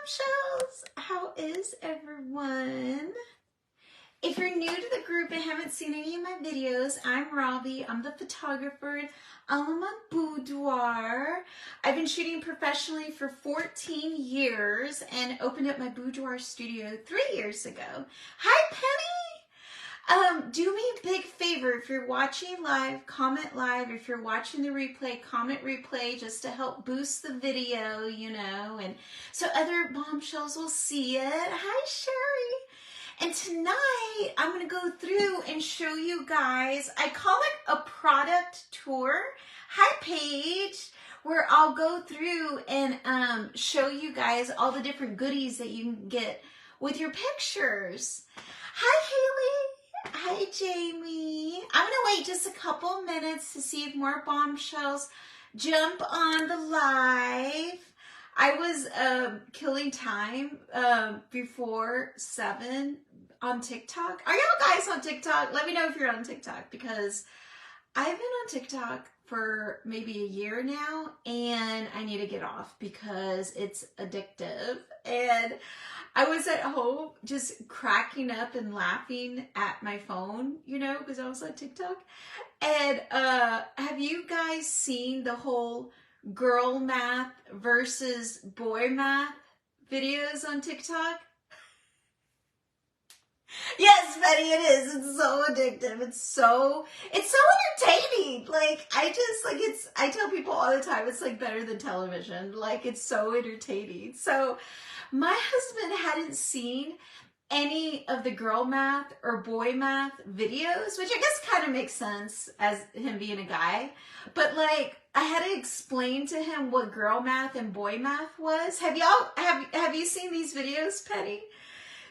bombshells! How is everyone? If you're new to the group and haven't seen any of my videos, I'm Robbie. I'm the photographer at Aleman Boudoir. I've been shooting professionally for 14 years and opened up my Boudoir studio 3 years ago. Hi, Penny! Do me a big favor. If you're watching live, comment live. If you're watching the replay, comment replay just to help boost the video, you know, and so other bombshells will see it. Hi, Sherry. And tonight, I'm going to go through and show you guys, I call it a product tour. Hi, Paige, where I'll go through and show you guys all the different goodies that you can get with your pictures. Hi, Haley. Hi, Jamie. I'm going to wait just a couple minutes to see if more bombshells jump on the live. I was killing time before 7 on TikTok. Are y'all guys on TikTok? Let me know if you're on TikTok, because I've been on TikTok for maybe a year now and I need to get off because it's addictive. And I was at home just cracking up and laughing at my phone, you know, because I was on TikTok. And have you guys seen the whole girl math versus boy math videos on TikTok? Yes, Betty, it is. It's so addictive. It's so entertaining. Like, I tell people all the time, it's like better than television. Like, it's so entertaining. So my husband hadn't seen any of the girl math or boy math videos, which I guess kind of makes sense as him being a guy. But like, I had to explain to him what girl math and boy math was. Have you seen these videos, Penny?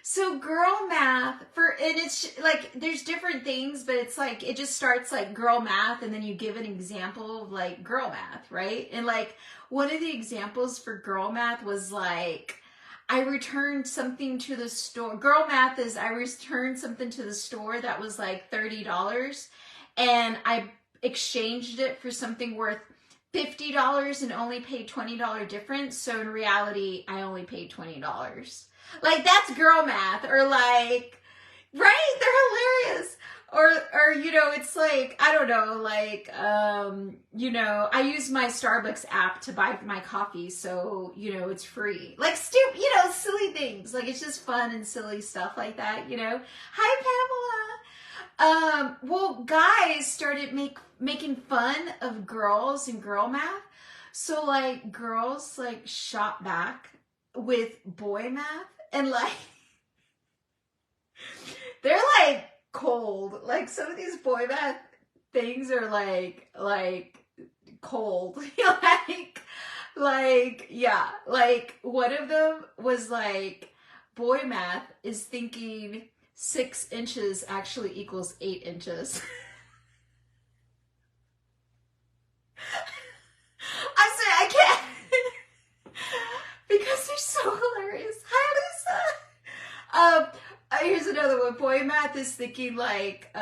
So girl math, and it's like, there's different things, but it's like, it just starts like girl math and then you give an example of like girl math, right? And like, one of the examples for girl math was like, I returned something to the store. Girl math is I returned something to the store that was like $30 and I exchanged it for something worth $50 and only paid $20 difference. So in reality, I only paid $20. Like, that's girl math. Or like, right? They're hilarious. Or, you know, it's like, I don't know, like, you know, I use my Starbucks app to buy my coffee, so, you know, it's free. Like, stupid, you know, silly things. Like, it's just fun and silly stuff like that, you know? Hi, Pamela. Well, guys started making fun of girls and girl math. So, like, girls, like, shot back with boy math. And like, they're like cold. Like, some of these boy math things are like cold. Yeah. Like, one of them was like, boy math is thinking 6 inches actually equals 8 inches. I'm sorry, I can't. Because they're so hilarious. Hi, Lisa. Here's another one. Boy math is thinking like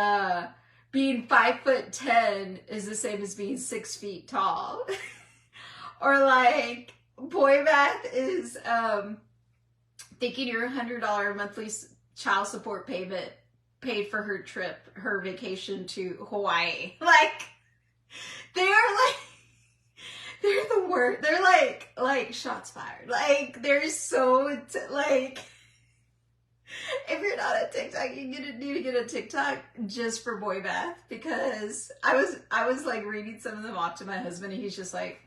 being 5'10" is the same as being 6 feet tall. Or like, boy math is thinking your $100 monthly child support payment paid for her trip, her vacation to Hawaii. Like, they are like, they're the worst. They're like shots fired. Like, they're so, like, if you're not on TikTok, you need to get a TikTok just for boy math, because I was like reading some of them off to my husband and he's just like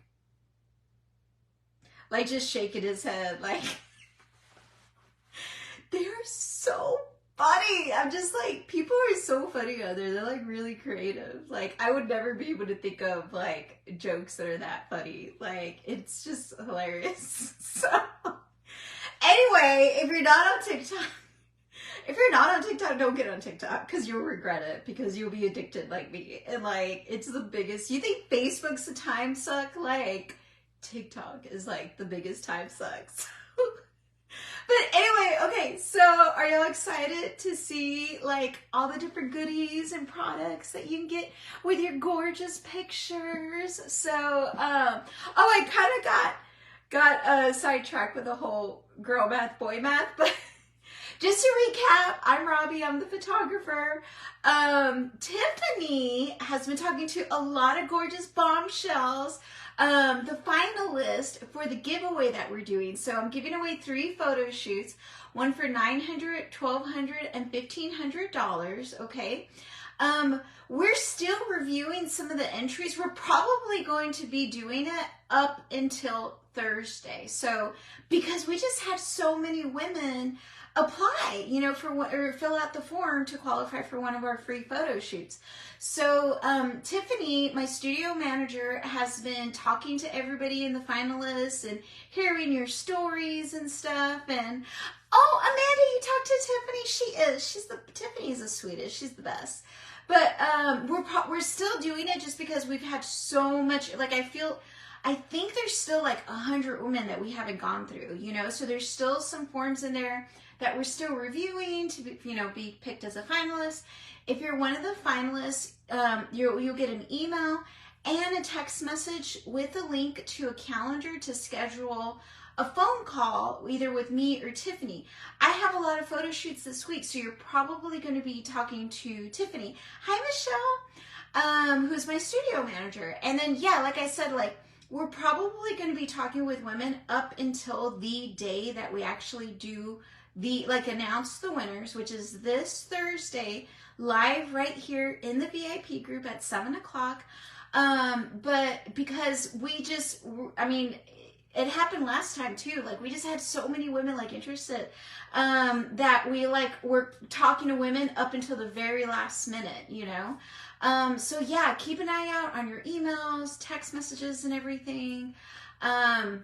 just shaking his head. Like, they're so funny. I'm just like, people are so funny out there. They're like really creative. Like, I would never be able to think of like jokes that are that funny. Like, it's just hilarious. So anyway, if you're not on TikTok, don't get on TikTok, because you'll regret it, because you'll be addicted like me. And like, it's the biggest. You think Facebook's a time suck? Like, TikTok is like the biggest time sucks. But anyway, okay, so are y'all excited to see like all the different goodies and products that you can get with your gorgeous pictures? So, oh, I kind of got got sidetracked with the whole girl math, boy math, but just to recap, I'm Robbie, I'm the photographer. Tiffany has been talking to a lot of gorgeous bombshells, the finalist for the giveaway that we're doing. So I'm giving away 3 photo shoots, one for $900, $1,200, and $1,500, okay? We're still reviewing some of the entries. We're probably going to be doing it up until Thursday. So, because we just had so many women apply, you know, or fill out the form to qualify for one of our free photo shoots. So, Tiffany, my studio manager, has been talking to everybody in the finalists and hearing your stories and stuff. And, oh, Amanda, you talked to Tiffany. Tiffany's the sweetest. She's the best. But we're still doing it just because we've had so much, like I think there's still like 100 women that we haven't gone through, you know, so there's still some forms in there that we're still reviewing to be, you know, be picked as a finalist. If you're one of the finalists, you'll get an email and a text message with a link to a calendar to schedule a phone call either with me or Tiffany. I have a lot of photo shoots this week, so you're probably going to be talking to Tiffany. Hi, Michelle, who's my studio manager. And then, yeah, like I said, like, we're probably going to be talking with women up until the day that we actually do announce the winners, which is this Thursday, live right here in the VIP group at 7 o'clock. But because it happened last time too. Like, we just had so many women like interested, that we were talking to women up until the very last minute, you know? So yeah, keep an eye out on your emails, text messages and everything. And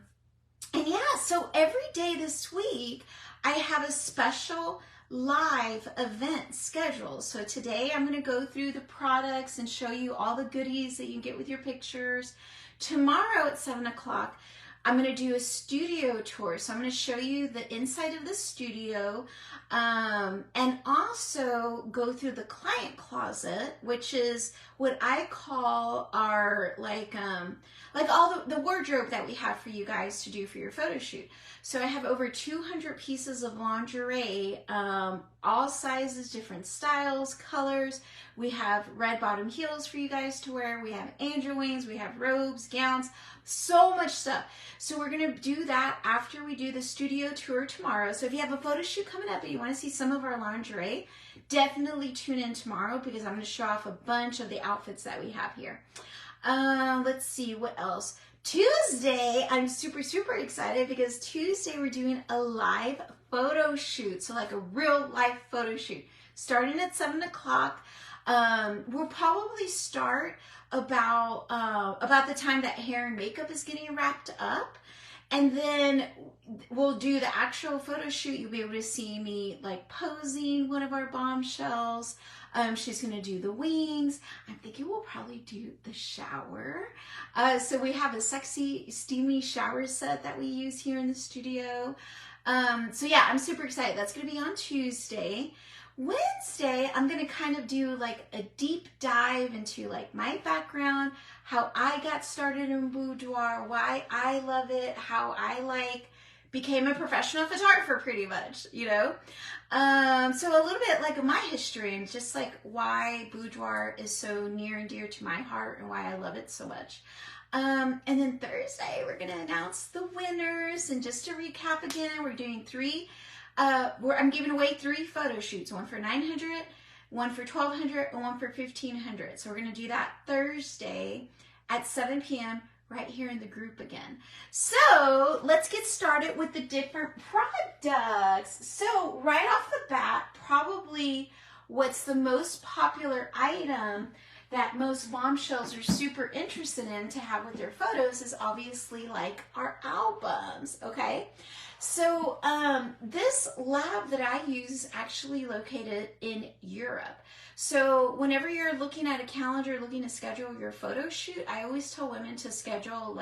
yeah, so every day this week, I have a special live event scheduled. So today I'm going to go through the products and show you all the goodies that you can get with your pictures. Tomorrow at 7 o'clock, I'm going to do a studio tour. So I'm going to show you the inside of the studio, and also go through the client closet, which is what I call our, all the wardrobe that we have for you guys to do for your photo shoot. So I have over 200 pieces of lingerie, all sizes, different styles, colors. We have red bottom heels for you guys to wear. We have angel wings. We have robes, gowns, so much stuff. So we're going to do that after we do the studio tour tomorrow. So if you have a photo shoot coming up and you want to see some of our lingerie, definitely tune in tomorrow because I'm going to show off a bunch of the outfits that we have here. Let's see what else. Tuesday, I'm super, super excited because Tuesday we're doing a live photo shoot. So like a real life photo shoot starting at 7 o'clock. We'll probably start about the time that hair and makeup is getting wrapped up. And then we'll do the actual photo shoot. You'll be able to see me like posing one of our bombshells. She's going to do the wings. I'm thinking we'll probably do the shower. So we have a sexy, steamy shower set that we use here in the studio. So yeah, I'm super excited. That's going to be on Tuesday. Wednesday, I'm going to kind of do like a deep dive into like my background, how I got started in boudoir, why I love it, how I became a professional photographer pretty much, you know? So a little bit like my history and just like why boudoir is so near and dear to my heart and why I love it so much. And then Thursday, we're going to announce the winners. And just to recap again, we're doing I'm giving away 3 photo shoots, one for $900, one for $1,200, and one for $1,500. So we're going to do that Thursday at 7 p.m. right here in the group again. So let's get started with the different products. So right off the bat, probably what's the most popular item that most bombshells are super interested in to have with their photos is obviously like our albums, okay? So this lab that I use is actually located in Europe. So whenever you're looking at a calendar, looking to schedule your photo shoot, I always tell women to schedule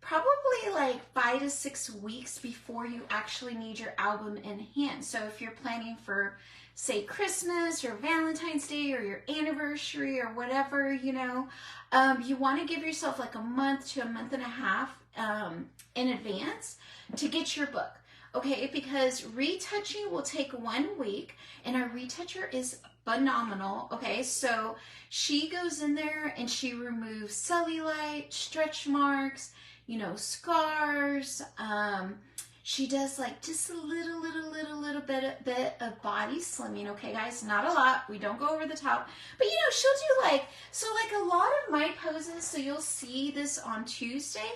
probably 5 to 6 weeks before you actually need your album in hand. So if you're planning for, say, Christmas or Valentine's Day or your anniversary or whatever, you know, you want to give yourself like a month to a month and a half in advance to get your book. Okay, because retouching will take 1 week, and our retoucher is phenomenal. Okay, so she goes in there and she removes cellulite, stretch marks, you know, scars. She does like just a little bit of body slimming. Okay, guys, not a lot. We don't go over the top, but you know, she'll do like, so like a lot of my poses. So you'll see this on Tuesday.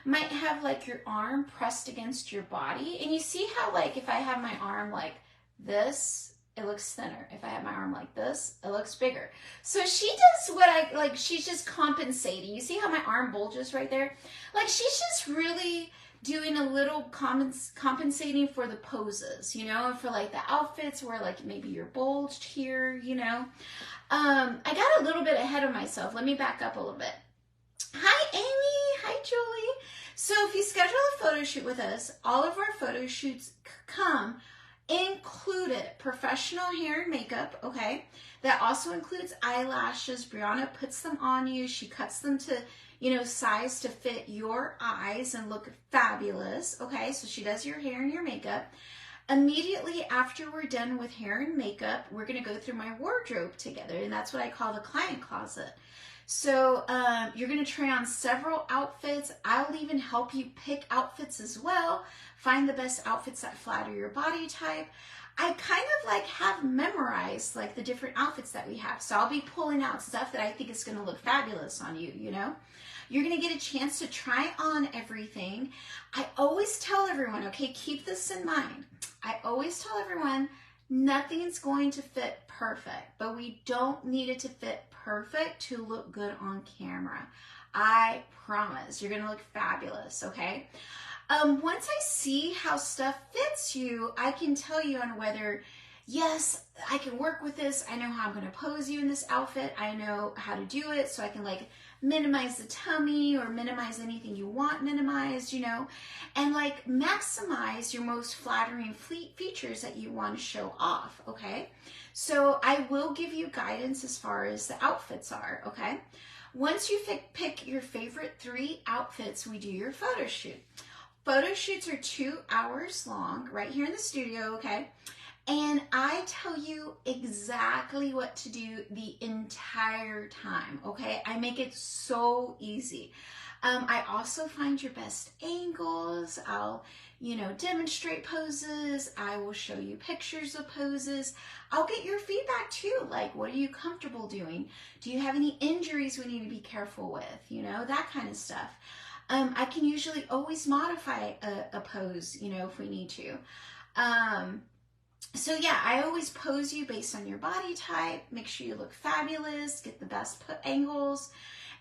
Might have like your arm pressed against your body, and you see how like if I have my arm like this, it looks thinner. If I have my arm like this, it looks bigger. So she does what I like, she's just compensating. You see how my arm bulges right there? Like she's just really doing a little compensating for the poses, you know, and for like the outfits where like maybe you're bulged here, you know. I got a little bit ahead of myself. Let me back up a little bit. Hi, Amy. Hi, Julie. So if you schedule a photo shoot with us, all of our photo shoots come included professional hair and makeup, okay? That also includes eyelashes. Brianna puts them on you. She cuts them to, you know, size to fit your eyes and look fabulous, okay? So she does your hair and your makeup. Immediately after we're done with hair and makeup, we're gonna go through my wardrobe together, and that's what I call the client closet. So you're going to try on several outfits. I'll even help you pick outfits as well. Find the best outfits that flatter your body type. I kind of like have memorized like the different outfits that we have. So I'll be pulling out stuff that I think is going to look fabulous on you, you know. You're going to get a chance to try on everything. I always tell everyone, okay, keep this in mind. I always tell everyone, nothing's going to fit perfect, but we don't need it to fit perfect to look good on camera. I promise you're gonna look fabulous, okay? Once I see how stuff fits you, I can tell you on whether, yes, I can work with this. I know how I'm gonna pose you in this outfit. I know how to do it, so I can like minimize the tummy or minimize anything you want minimized, you know, and like maximize your most flattering features that you want to show off, okay? So I will give you guidance as far as the outfits are, okay? Once you pick your favorite 3 outfits, we do your photo shoot. Photo shoots are 2 hours long right here in the studio, okay? And I tell you exactly what to do the entire time, okay? I make it so easy. I also find your best angles. I'll, you know, demonstrate poses. I will show you pictures of poses. I'll get your feedback too. Like, what are you comfortable doing? Do you have any injuries we need to be careful with? You know, that kind of stuff. I can usually always modify a pose, you know, if we need to. So yeah, I always pose you based on your body type. Make sure you look fabulous, get the best angles.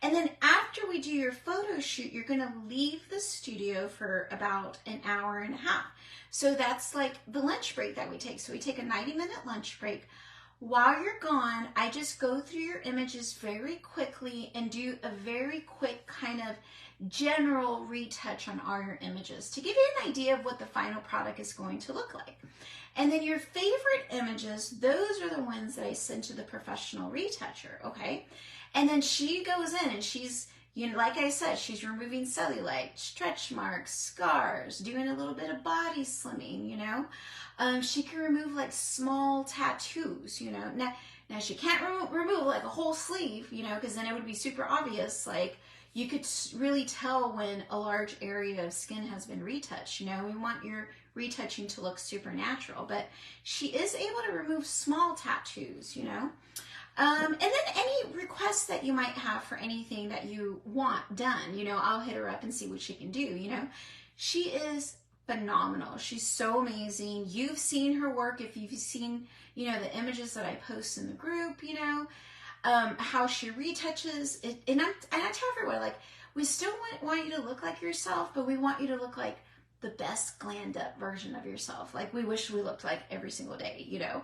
And then after we do your photo shoot, you're gonna leave the studio for about an hour and a half. So that's like the lunch break that we take. So we take a 90-minute lunch break. While you're gone, I just go through your images very quickly and do a very quick kind of general retouch on all your images to give you an idea of what the final product is going to look like. And then your favorite images, those are the ones that I send to the professional retoucher, okay? And then she goes in and she's, you know, like I said, she's removing cellulite, stretch marks, scars, doing a little bit of body slimming, you know? She can remove like small tattoos, you know? Now she can't remove like a whole sleeve, you know, because then it would be super obvious. Like you could really tell when a large area of skin has been retouched, you know? We want your retouching to look supernatural, but she is able to remove small tattoos, you know? And then any requests that you might have for anything that you want done, you know, I'll hit her up and see what she can do, you know. She is phenomenal. She's so amazing. You've seen her work if you've seen, you know, the images that I post in the group, you know, how she retouches it. And I tell everyone, like, we still want you to look like yourself, but we want you to look like the best glammed up version of yourself. Like we wish we looked like every single day, you know,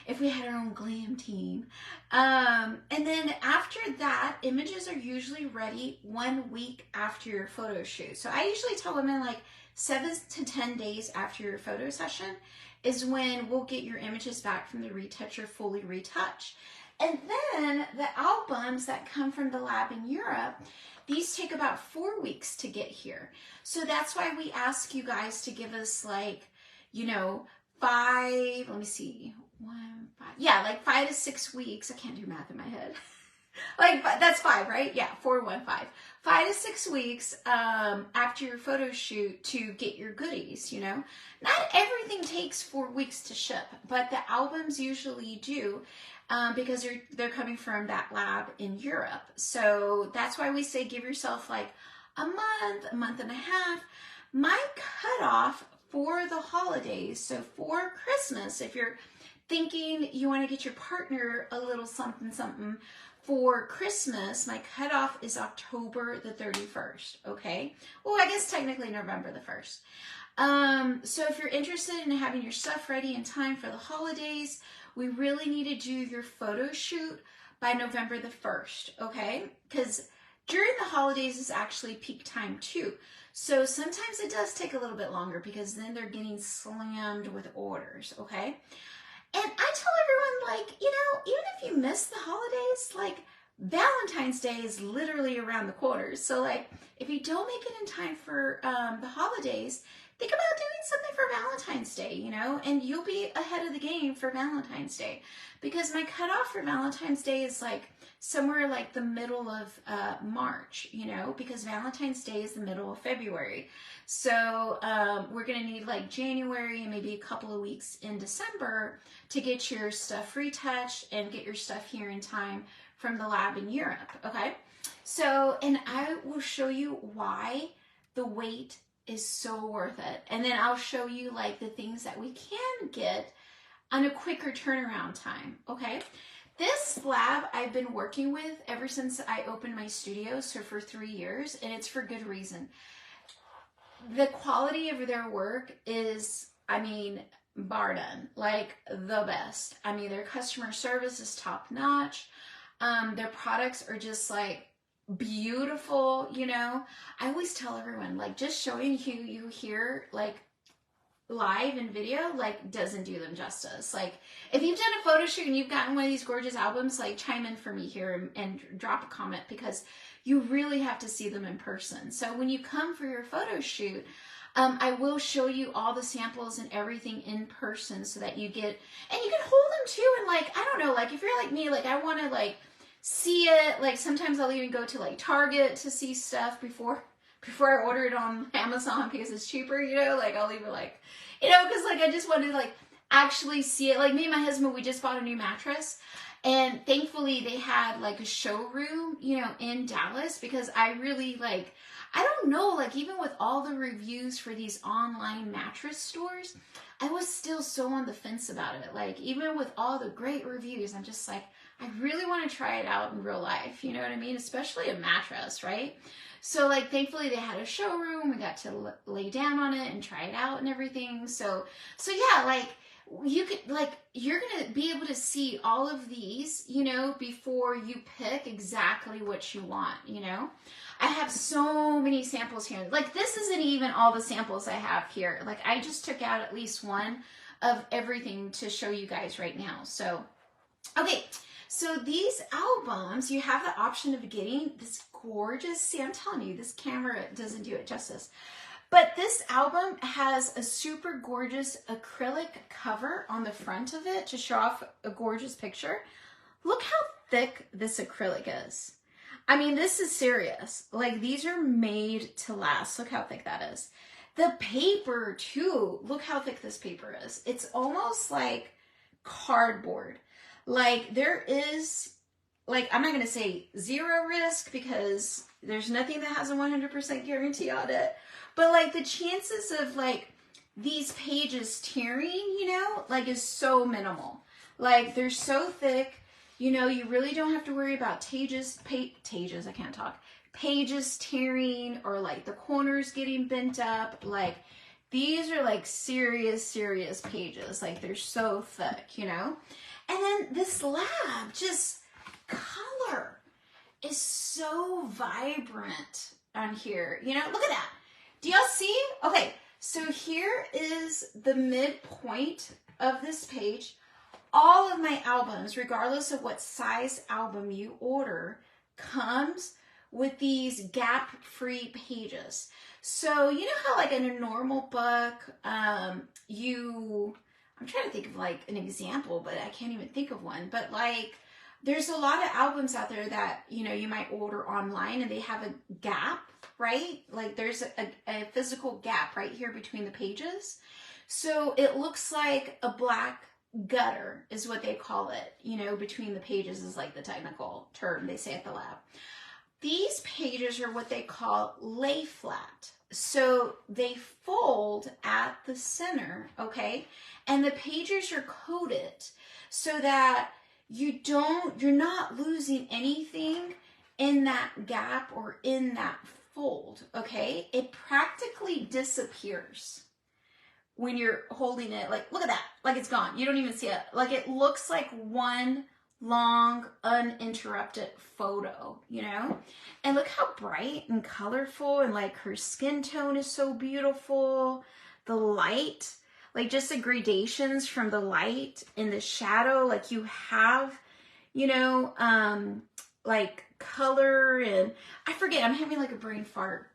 if we had our own glam team. And then after that, images are usually ready 1 week after your photo shoot. So I usually tell women like 7 to 10 days after your photo session is when we'll get your images back from the retoucher fully retouched. And then the albums that come from the lab in Europe, these take about 4 weeks to get here. So that's why we ask you guys to give us like, you know, 5, let me see, 1, 5, yeah, like 5 to 6 weeks. I can't do math in my head. Like, that's 5, right? Yeah, 4, 1, 5. 5 to 6 weeks after your photo shoot to get your goodies, you know. Not everything takes 4 weeks to ship, but the albums usually do because they're coming from that lab in Europe. So that's why we say give yourself like a month and a half. My cutoff for the holidays, so for Christmas, if you're thinking you want to get your partner a little something for Christmas, my cutoff is October the 31st, okay? Well, I guess technically November the 1st. So if you're interested in having your stuff ready in time for the holidays, we really need to do your photo shoot by November the 1st, okay? Because during the holidays is actually peak time too. So sometimes it does take a little bit longer because then they're getting slammed with orders, okay? And I tell everyone, like, you know, even if you miss the holidays, like, Valentine's Day is literally around the corner. So, like, if you don't make it in time for the holidays, think about doing something for Valentine's Day, you know, and you'll be ahead of the game for Valentine's Day. Because my cutoff for Valentine's Day is, like, somewhere like the middle of March, you know, because Valentine's Day is the middle of February. So we're going to need like January and maybe a couple of weeks in December to get your stuff retouched and get your stuff here in time from the lab in Europe, okay? So, and I will show you why the wait is so worth it. And then I'll show you like the things that we can get on a quicker turnaround time, okay? This lab I've been working with ever since I opened my studio, so for 3 years, and it's for good reason. The quality of their work is, I mean, bar none, like the best. I mean, their customer service is top notch. Their products are just like beautiful, you know. I always tell everyone, like, just showing you here, like, live and video, like, doesn't do them justice. Like, if you've done a photo shoot and you've gotten one of these gorgeous albums, like, chime in for me here and drop a comment, because you really have to see them in person. So when you come for your photo shoot, I will show you all the samples and everything in person so that you get, and you can hold them too, and like, I don't know, like, if you're like me, like, I want to like see it, like, sometimes I'll even go to like Target to see stuff before I order it on Amazon because it's cheaper, you know, like, I'll even like, you know, because like, I just wanted to like actually see it. Like, me and my husband, we just bought a new mattress, and thankfully they had like a showroom, you know, in Dallas, because I really like, I don't know, like, even with all the reviews for these online mattress stores, I was still so on the fence about it. Like, even with all the great reviews, I'm just like, I really want to try it out in real life, you know what I mean? Especially a mattress, right? So, like, thankfully they had a showroom. We got to lay down on it and try it out and everything. So yeah, like, you could, like, you're going to be able to see all of these, you know, before you pick exactly what you want, you know? I have so many samples here. Like, this isn't even all the samples I have here. Like, I just took out at least one of everything to show you guys right now. So, okay. So these albums, you have the option of getting this gorgeous, see, I'm telling you, this camera doesn't do it justice. But this album has a super gorgeous acrylic cover on the front of it to show off a gorgeous picture. Look how thick this acrylic is. I mean, this is serious. Like, these are made to last. Look how thick that is. The paper, too. Look how thick this paper is. It's almost like cardboard. Like, there is, like, I'm not going to say zero risk because there's nothing that has a 100% guarantee on it. But, like, the chances of, like, these pages tearing, you know, like, is so minimal. Like, they're so thick. You know, you really don't have to worry about pages tearing or like the corners getting bent up. Like, these are like serious pages. Like, they're so thick, you know? And then this lab, just color is so vibrant on here. You know, look at that. Do y'all see? Okay, so here is the midpoint of this page. all of my albums, regardless of what size album you order, comes with these gap-free pages. So you know how like in a normal book, I'm trying to think of like an example, but I can't even think of one. But like, there's a lot of albums out there that, you know, you might order online and they have a gap, right? Like there's a physical gap right here between the pages. So it looks like a black gutter is what they call it, you know, between the pages is like the technical term they say at the lab. These pages are what they call lay flat. So they fold at the center, okay? And the pages are coated so that you're not losing anything in that gap or in that fold, okay? It practically disappears when you're holding it. Like, look at that, like it's gone. You don't even see it. Like it looks like one long, uninterrupted photo, you know? And look how bright and colorful, and like her skin tone is so beautiful. The light, like just the gradations from the light and the shadow, like you have, you know, like color, and I forget, I'm having like a brain fart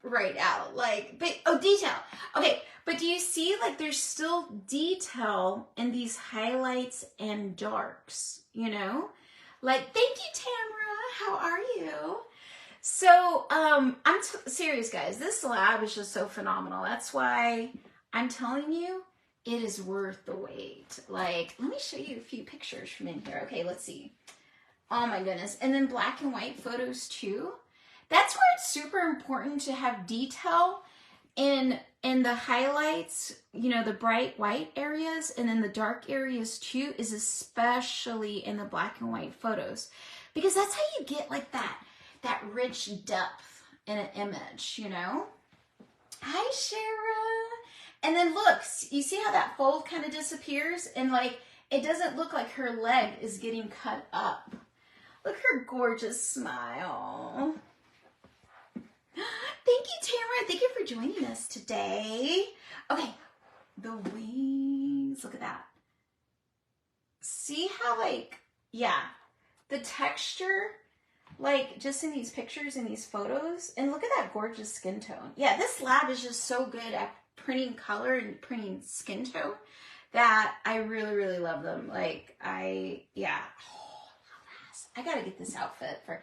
right now, like, but, oh, detail. Okay, but do you see like there's still detail in these highlights and darks, you know? Like, thank you, Tamara, how are you? So, I'm serious, guys, this lab is just so phenomenal. That's why I'm telling you, it is worth the wait. Like, let me show you a few pictures from in here. Okay, let's see. Oh my goodness. And then black and white photos too. That's where it's super important to have detail in the highlights, you know, the bright white areas, and then the dark areas too, is especially in the black and white photos, because that's how you get like that rich depth in an image, you know? Hi, Shara. And then look, you see how that fold kind of disappears, and like, it doesn't look like her leg is getting cut up. Look her gorgeous smile. Thank you, Tamara. Thank you for joining us today. Okay, the wings. Look at that. See how, like, yeah, the texture, like, just in these pictures and these photos. And look at that gorgeous skin tone. Yeah, this lab is just so good at printing color and printing skin tone that I really, really love them. Like, yeah. Oh, I gotta get this outfit for...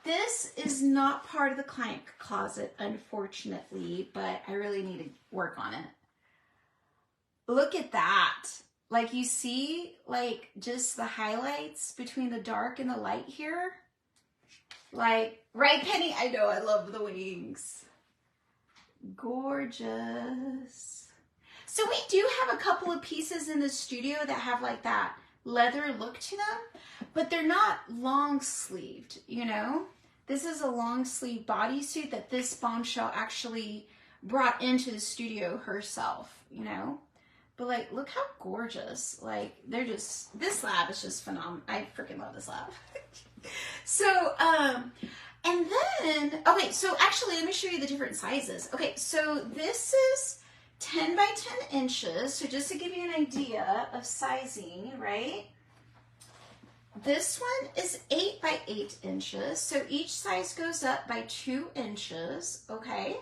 This is not part of the client closet, unfortunately, but I really need to work on it. Look at that. Like, you see, like, just the highlights between the dark and the light here? Like, right, Penny? I know, I love the wings. Gorgeous. So we do have a couple of pieces in the studio that have, like, that leather look to them, but they're not long sleeved, you know? This is a long sleeve bodysuit that this bombshell actually brought into the studio herself, you know? But like, look how gorgeous. Like, they're just, this lab is just phenomenal. I freaking love this lab. So, and then, okay, so actually let me show you the different sizes. Okay, so this is 10 by 10 inches. So just to give you an idea of sizing, right? This one is 8 by 8 inches, so each size goes up by 2 inches, okay?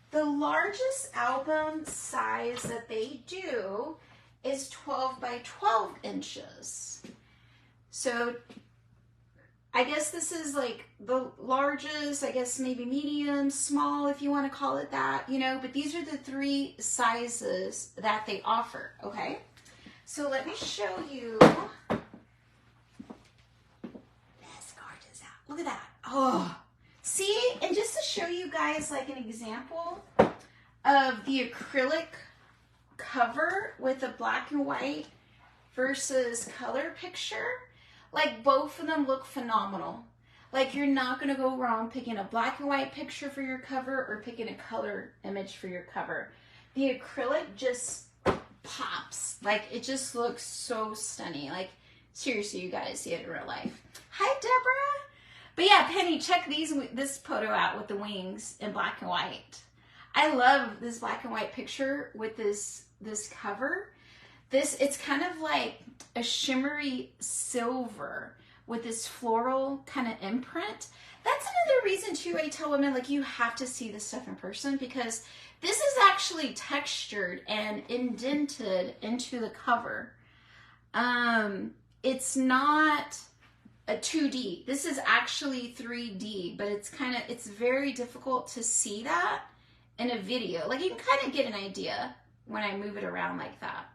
The largest album size that they do is 12 by 12 inches. So I guess this is like the largest, I guess maybe medium, small, if you want to call it that, you know, but these are the 3 sizes that they offer, okay? So let me show you. Look at that. Oh, see, and just to show you guys like an example of the acrylic cover with a black and white versus color picture, like both of them look phenomenal. Like, you're not going to go wrong picking a black and white picture for your cover or picking a color image for your cover. The acrylic just pops. Like, it just looks so stunning. Like, seriously, you guys see it in real life. Hi, Deborah. But yeah, Penny, check this photo out with the wings in black and white. I love this black and white picture with this cover. It's kind of like a shimmery silver with this floral kind of imprint. That's another reason too, I tell women, like, you have to see this stuff in person, because this is actually textured and indented into the cover. It's not a 2D. This is actually 3D, but it's very difficult to see that in a video. Like, you can kind of get an idea when I move it around like that.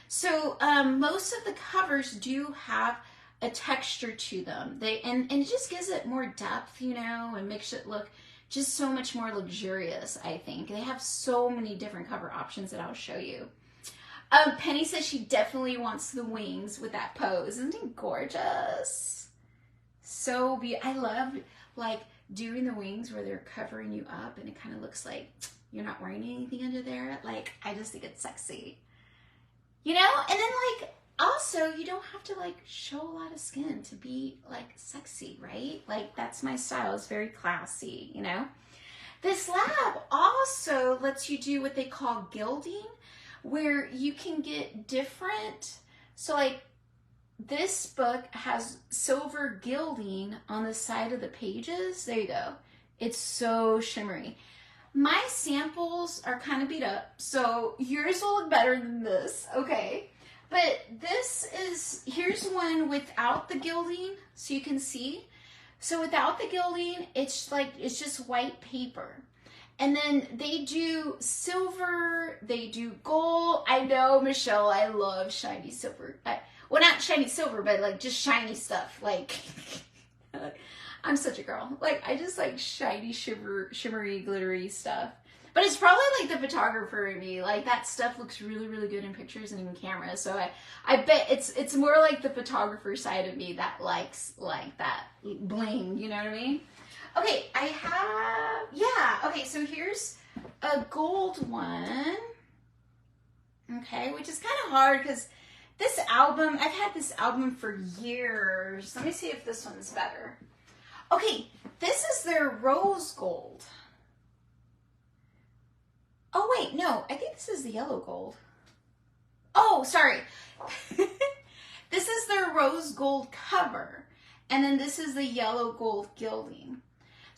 So most of the covers do have a texture to them. And it just gives it more depth, you know, and makes it look just so much more luxurious, I think. They have so many different cover options that I'll show you. Penny says she definitely wants the wings with that pose. Isn't it gorgeous? So beautiful. I love, like, doing the wings where they're covering you up and it kind of looks like you're not wearing anything under there. Like, I just think it's sexy. You know? And then, like, also, you don't have to, like, show a lot of skin to be, like, sexy, right? Like, that's my style. It's very classy, you know? This lab also lets you do what they call gilding, where you can get different, so like this book has silver gilding on the side of the pages. There you go. It's so shimmery. My samples are kind of beat up, so yours will look better than this, okay? But here's one without the gilding, so you can see. So without the gilding, it's just white paper. And then they do silver, they do gold. I know, Michelle, I love shiny silver. Well, not shiny silver, but like just shiny stuff. Like, I'm such a girl. Like, I just like shiny, shimmery, glittery stuff. But it's probably like the photographer in me. Like, that stuff looks really, really good in pictures and in camera. So I bet it's more like the photographer side of me that likes like that bling, you know what I mean? Okay, okay, so here's a gold one, okay, which is kind of hard because this album, I've had this album for years. Let me see if this one's better. Okay, this is their rose gold. Oh, wait, no, I think this is the yellow gold. Oh, sorry. This is their rose gold cover, and then this is the yellow gold gilding.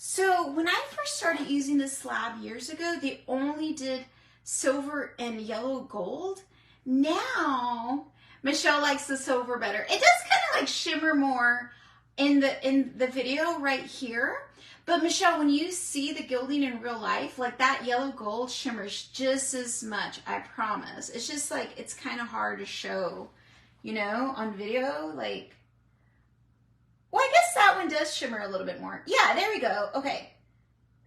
So when I first started using this slab years ago, they only did silver and yellow gold. Now, Michelle likes the silver better. It does kind of like shimmer more in the video right here. But Michelle, when you see the gilding in real life, like that yellow gold shimmers just as much, I promise. It's just like, it's kind of hard to show, you know, on video, like, well, I guess that one does shimmer a little bit more. Yeah, there we go. Okay.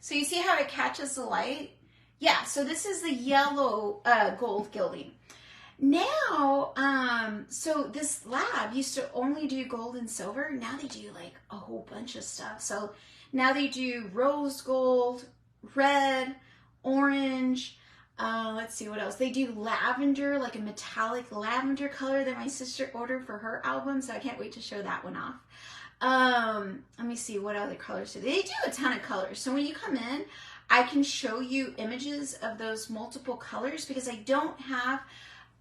So you see how it catches the light? Yeah, so this is the yellow gold gilding. Now, so this lab used to only do gold and silver. Now they do like a whole bunch of stuff. So now they do rose gold, red, orange. Let's see what else. They do lavender, like a metallic lavender color that my sister ordered for her album. So I can't wait to show that one off. Let me see what other colors do they do. A ton of colors. So when you come in, I can show you images of those multiple colors because I don't have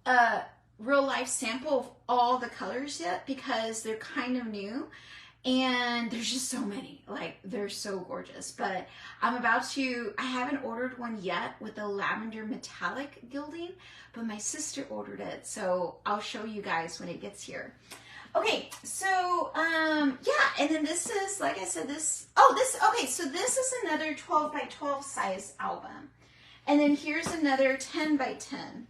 a real life sample of all the colors yet because they're kind of new and there's just so many. Like, they're so gorgeous. But I'm about to, I haven't ordered one yet with the lavender metallic gilding, but my sister ordered it, so I'll show you guys when it gets here. Okay, so, yeah, and then this is, like I said, okay, so this is another 12 by 12 size album. And then here's another 10 by 10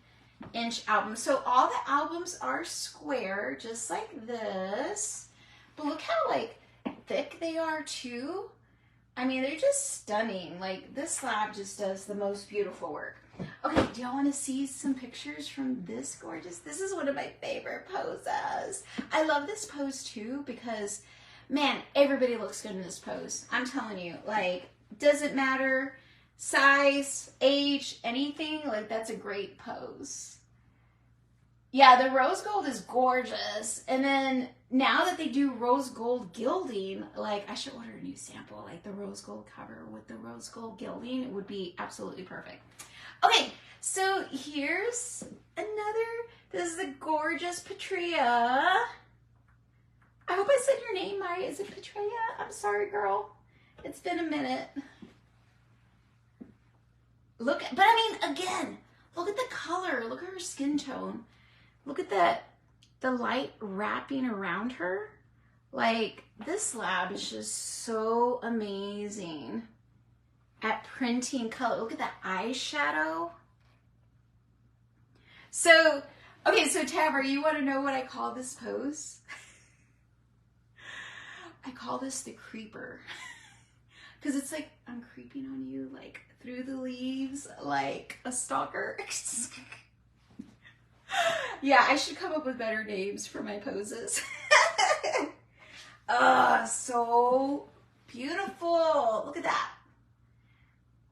inch album. So all the albums are square, just like this. But look how, like, thick they are, too. I mean, they're just stunning. Like, this slab just does the most beautiful work. Okay, do y'all want to see some pictures from this gorgeous? This is one of my favorite poses. I love this pose too because, man, everybody looks good in this pose. I'm telling you, like, doesn't matter size, age, anything. Like, that's a great pose. Yeah, the rose gold is gorgeous. And then now that they do rose gold gilding, like, I should order a new sample, like the rose gold cover with the rose gold gilding. It would be absolutely perfect. Okay, so here's another, This is the gorgeous Patria. I hope I said your name right. Is it Patria? I'm sorry, girl. It's been a minute. Look, but I mean, again, look at the color. Look at her skin tone. Look at the light wrapping around her. Like, this lab is just so amazing at printing color. Look at that eyeshadow. So, okay, so Tabber, you want to know what I call this pose? I call this the creeper. Because it's like, I'm creeping on you, like, through the leaves, like a stalker. Yeah, I should come up with better names for my poses. So beautiful. Look at that.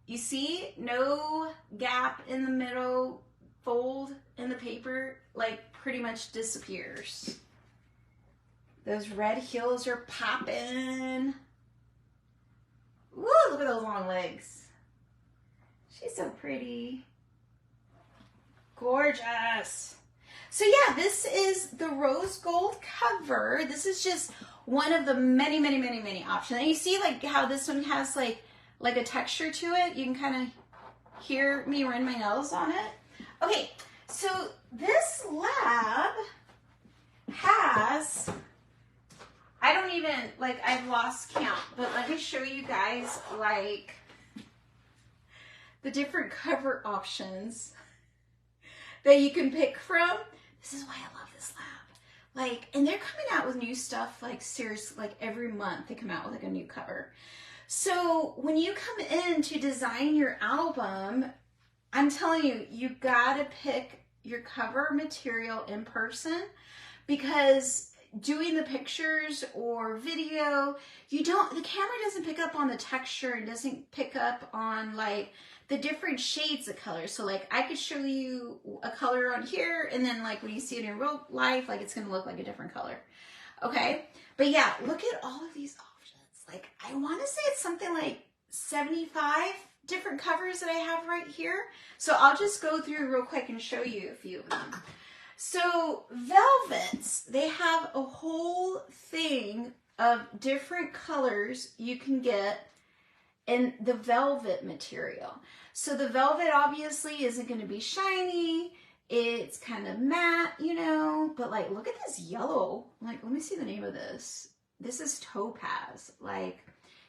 You see? No gap in the middle, fold in the paper, like pretty much disappears. Those red heels are popping. Woo, look at those long legs. She's so pretty. Gorgeous. So yeah, this is the rose gold cover. This is just one of the many, many, many, many options. And you see like how this one has like a texture to it. You can kind of hear me run my nails on it. Okay, so this lab has, I don't even, like, I've lost count, but let me show you guys, like, the different cover options that you can pick from. This is why I love this lab. Like, and they're coming out with new stuff, like, seriously, like, every month they come out with, like, a new cover. So when you come in to design your album, I'm telling you, you gotta pick your cover material in person, because doing the pictures or video, the camera doesn't pick up on the texture and doesn't pick up on like the different shades of color. So like I could show you a color on here, and then like when you see it in real life, like it's gonna look like a different color. Okay, but yeah, look at all of these options. Like I wanna say it's something like 75 different covers that I have right here. So I'll just go through real quick and show you a few of them. So velvets, they have a whole thing of different colors you can get in the velvet material. So the velvet obviously isn't going to be shiny. It's kind of matte, you know, but like, look at this yellow. Like, let me see the name of this. This is topaz. Like,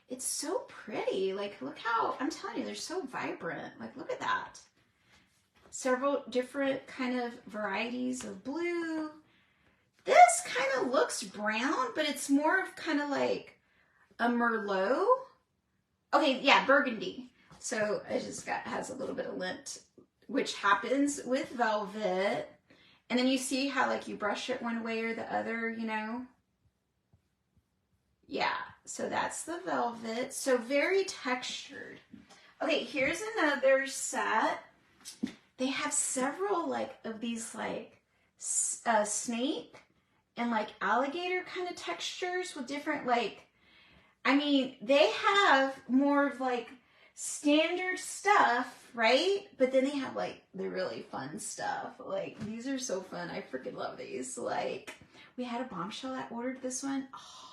it's so pretty. Like, look how, I'm telling you, they're so vibrant. Like, look at that. Several different kind of varieties of blue. This kind of looks brown, but it's more of kind of like a Merlot. Okay, yeah, burgundy. So it just has a little bit of lint, which happens with velvet. And then you see how like you brush it one way or the other, you know? Yeah, so that's the velvet. So very textured. Okay, here's another set. They have several like of these like snake and like alligator kind of textures with different like, I mean, they have more of like standard stuff, right? But then they have like the really fun stuff. Like these are so fun. I freaking love these. Like we had a bombshell that ordered this one. Oh,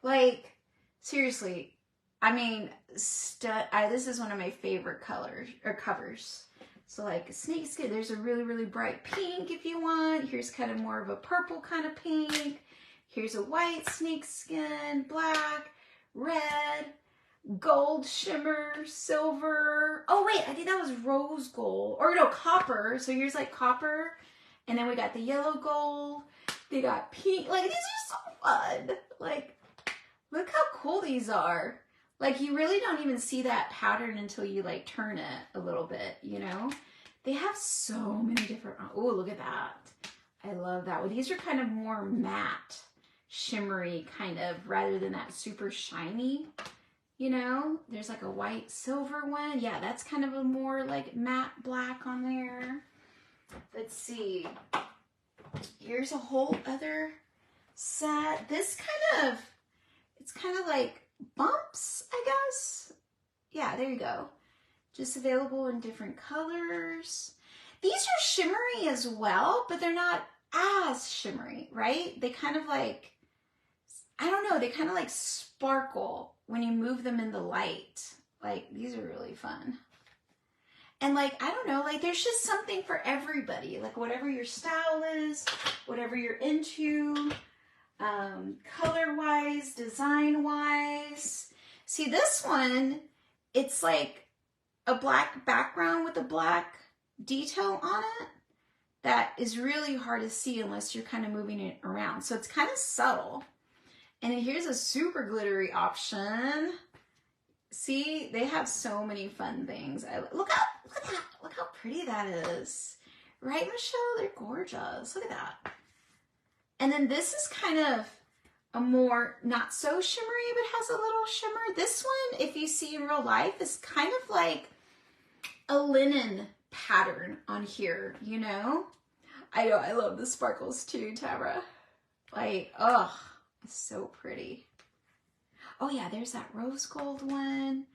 like seriously, I mean, this is one of my favorite colors or covers. So like snake skin, there's a really, really bright pink if you want. Here's kind of more of a purple kind of pink. Here's a white snake skin, black, red, gold shimmer, silver. Oh wait, I think that was rose gold. Or no, copper. So here's like copper. And then we got the yellow gold. They got pink. Like these are so fun. Like, look how cool these are. Like, you really don't even see that pattern until you, like, turn it a little bit, you know? They have so many different... Oh, look at that. I love that. Well, these are kind of more matte, shimmery kind of, rather than that super shiny, you know? There's, like, a white silver one. Yeah, that's kind of a more, like, matte black on there. Let's see. Here's a whole other set. This kind of... It's kind of like... bumps, I guess. Yeah, there you go. Just available in different colors. These are shimmery as well, but they're not as shimmery, right? They kind of like, I don't know, they kind of like sparkle when you move them in the light. Like, these are really fun. And like, I don't know, like there's just something for everybody. Like whatever your style is, whatever you're into, color-wise, design-wise. See, this one, it's like a black background with a black detail on it that is really hard to see unless you're kind of moving it around. So it's kind of subtle. And then here's a super glittery option. See, they have so many fun things. Look how pretty that is. Right, Michelle? They're gorgeous. Look at that. And then this is kind of a more, not so shimmery, but has a little shimmer. This one, if you see in real life, is kind of like a linen pattern on here, you know? I know, I love the sparkles too, Tara. Like, oh, it's so pretty. Oh yeah, there's that rose gold one.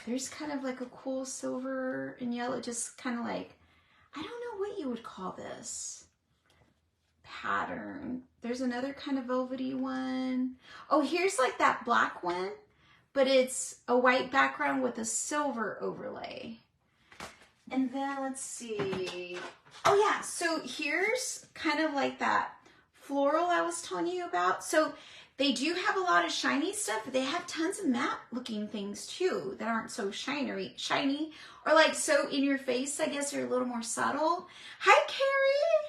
There's kind of like a cool silver and yellow, just kind of like, I don't know what you would call this pattern. There's another kind of velvety one. Oh, here's like that black one, but it's a white background with a silver overlay. And then let's see. Oh yeah, so here's kind of like that floral I was telling you about. So they do have a lot of shiny stuff, but they have tons of matte looking things too that aren't so shiny or like so in your face. I guess they're a little more subtle. Hi, Carrie.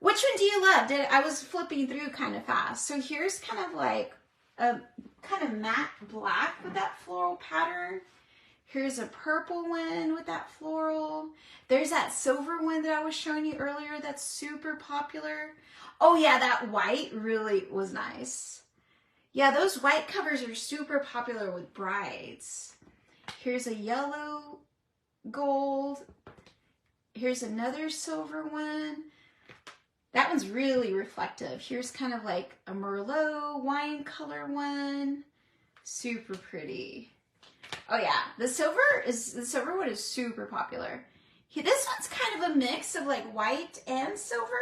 Which one do you love? I was flipping through kind of fast. So here's kind of like a kind of matte black with that floral pattern. Here's a purple one with that floral. There's that silver one that I was showing you earlier that's super popular. Oh yeah, that white really was nice. Yeah, those white covers are super popular with brides. Here's a yellow gold. Here's another silver one. That one's really reflective. Here's kind of like a Merlot wine color one. Super pretty. Oh yeah, the silver one is super popular. This one's kind of a mix of like white and silver.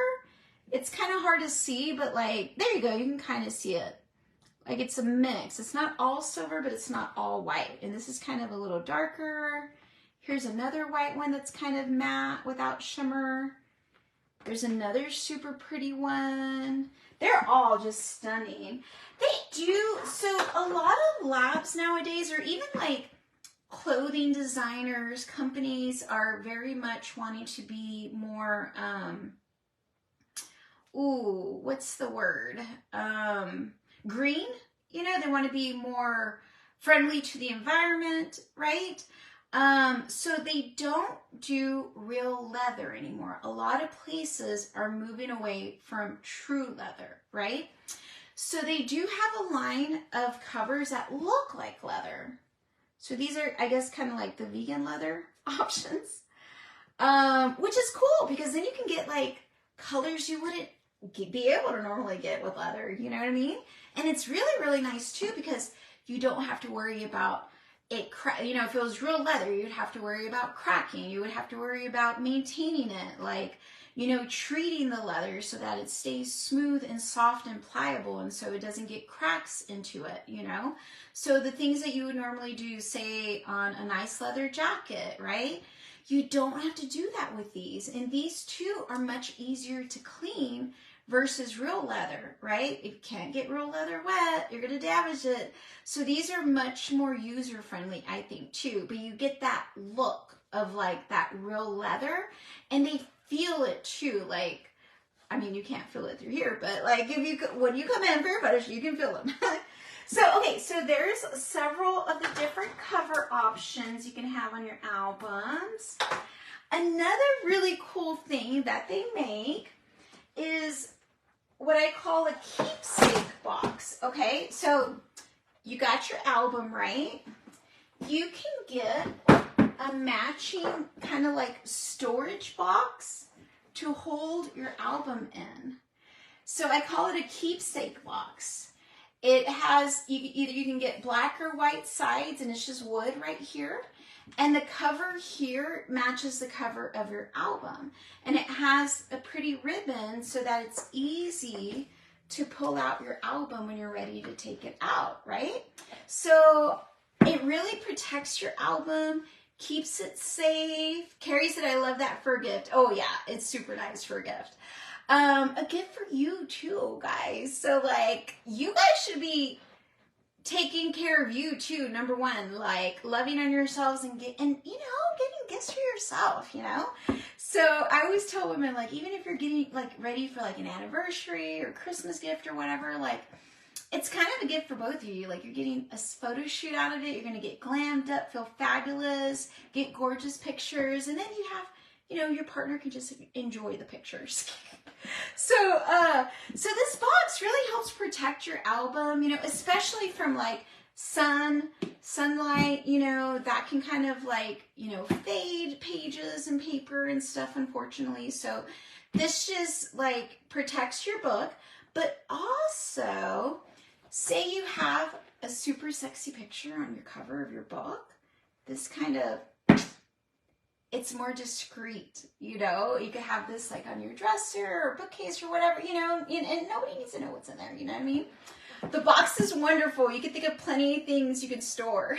It's kind of hard to see, but like, there you go, you can kind of see it. Like it's a mix. It's not all silver, but it's not all white. And this is kind of a little darker. Here's another white one that's kind of matte without shimmer. There's another super pretty one. They're all just stunning. They do, so a lot of labs nowadays, or even like clothing designers, companies are very much wanting to be more, what's the word? Green, you know, they want to be more friendly to the environment, right? So they don't do real leather anymore. A lot of places are moving away from true leather, right? So they do have a line of covers that look like leather. So these are, I guess, kind of like the vegan leather options, which is cool because then you can get like colors you wouldn't be able to normally get with leather, you know what I mean? And it's really, really nice too because you don't have to worry about it, you know, if it was real leather, you'd have to worry about cracking. You would have to worry about maintaining it, like, you know, treating the leather so that it stays smooth and soft and pliable and so it doesn't get cracks into it, you know? So the things that you would normally do, say, on a nice leather jacket, right? You don't have to do that with these. And these too are much easier to clean versus real leather, right? If you can't get real leather wet, you're going to damage it. So these are much more user-friendly, I think, too. But you get that look of like that real leather and they feel it too. Like, I mean, you can't feel it through here, but like if you, when you come in for your photos, you can feel them. So, okay, so there's several of the different cover options you can have on your albums. Another really cool thing that they make is what I call a keepsake box, okay? So you got your album, right? You can get a matching kind of like storage box to hold your album in. So I call it a keepsake box. It has, either you can get black or white sides and it's just wood right here. And the cover here matches the cover of your album. And it has a pretty ribbon so that it's easy to pull out your album when you're ready to take it out, right? So it really protects your album, keeps it safe. Carrie said, I love that for a gift. Oh yeah, it's super nice for a gift. A gift for you too, guys. So like, you guys should be taking care of you too. Number one, like loving on yourselves and getting gifts for yourself, you know? So I always tell women, like, even if you're getting like ready for like an anniversary or Christmas gift or whatever, like, it's kind of a gift for both of you. Like, you're getting a photo shoot out of it. You're going to get glammed up, feel fabulous, get gorgeous pictures. And then you have, you know, your partner can just enjoy the pictures. So this box really helps protect your album, you know, especially from like sunlight, you know, that can kind of like, you know, fade pages and paper and stuff, unfortunately. So this just like protects your book, but also say you have a super sexy picture on your cover of your book. This kind of, it's more discreet, you know. You could have this like on your dresser or bookcase or whatever, you know, and nobody needs to know what's in there, you know what I mean? The box is wonderful. You could think of plenty of things you could store.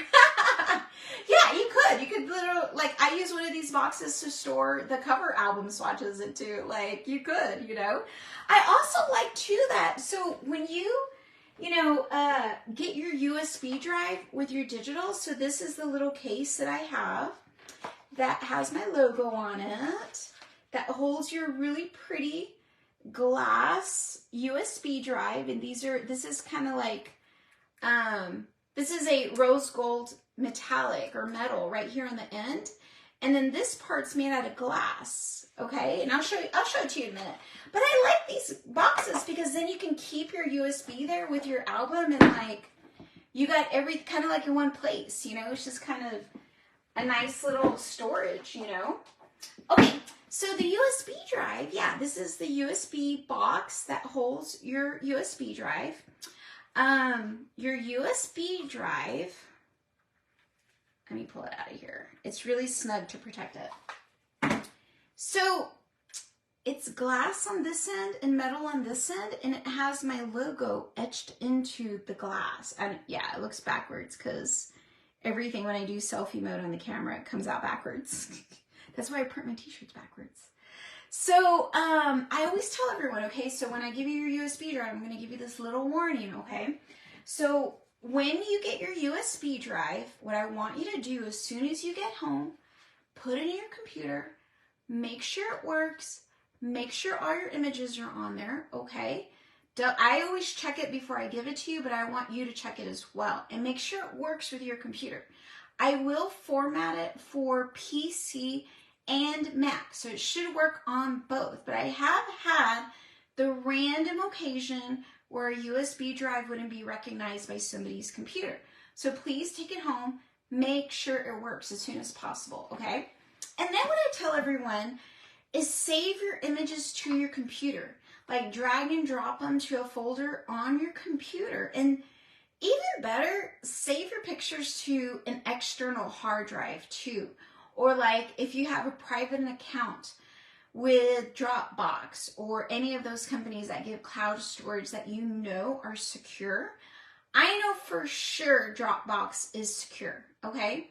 Yeah, you could. You could literally, like, I use one of these boxes to store the cover album swatches into. Like, you could, you know. I also like, too, that, so when you know, get your USB drive with your digital, so this is the little case that I have that has my logo on it, that holds your really pretty glass USB drive. And this is kind of like, this is a rose gold metallic or metal right here on the end. And then this part's made out of glass, okay? And I'll show it to you in a minute. But I like these boxes because then you can keep your USB there with your album, and like, you got kind of like in one place, you know? It's just kind of a nice little storage, you know? Okay, so the USB drive, yeah, this is the USB box that holds your USB drive. Your USB drive, let me pull it out of here. It's really snug to protect it. So it's glass on this end and metal on this end, and it has my logo etched into the glass. And yeah, it looks backwards because everything when I do selfie mode on the camera, it comes out backwards. That's why I print my t-shirts backwards. So I always tell everyone, okay, so when I give you your USB drive, I'm going to give you this little warning, okay? So when you get your USB drive, what I want you to do as soon as you get home, put it in your computer, make sure it works, make sure all your images are on there, okay? I always check it before I give it to you, but I want you to check it as well. And make sure it works with your computer. I will format it for PC and Mac, so it should work on both. But I have had the random occasion where a USB drive wouldn't be recognized by somebody's computer. So please take it home, make sure it works as soon as possible, okay? And then what I tell everyone is save your images to your computer. Like, drag and drop them to a folder on your computer. And even better, save your pictures to an external hard drive too. Or like if you have a private account with Dropbox or any of those companies that give cloud storage that you know are secure. I know for sure Dropbox is secure, okay?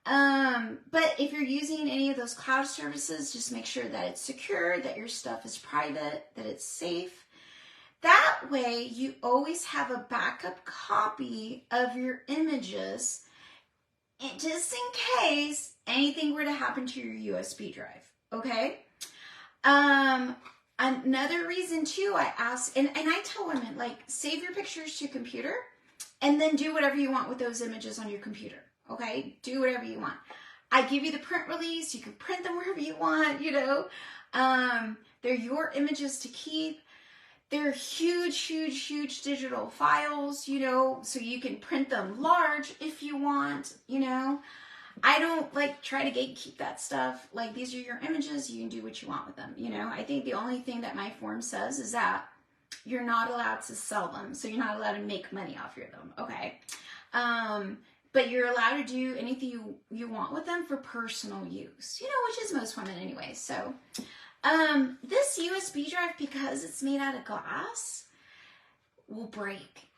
But if you're using any of those cloud services, just make sure that it's secure, that your stuff is private, that it's safe. That way you always have a backup copy of your images, just in case anything were to happen to your USB drive, okay? Another reason too, I ask, and I tell women, like, save your pictures to your computer and then do whatever you want with those images on your computer. Okay, do whatever you want. I give you the print release. You can print them wherever you want, you know. They're your images to keep. They're huge, huge, huge digital files, you know, so you can print them large if you want, you know. I don't like try to gatekeep that stuff. Like, these are your images. You can do what you want with them, you know. I think the only thing that my form says is that you're not allowed to sell them. So you're not allowed to make money off of them, okay? but you're allowed to do anything you want with them for personal use, you know, which is most women anyway. So this USB drive, because it's made out of glass, will break.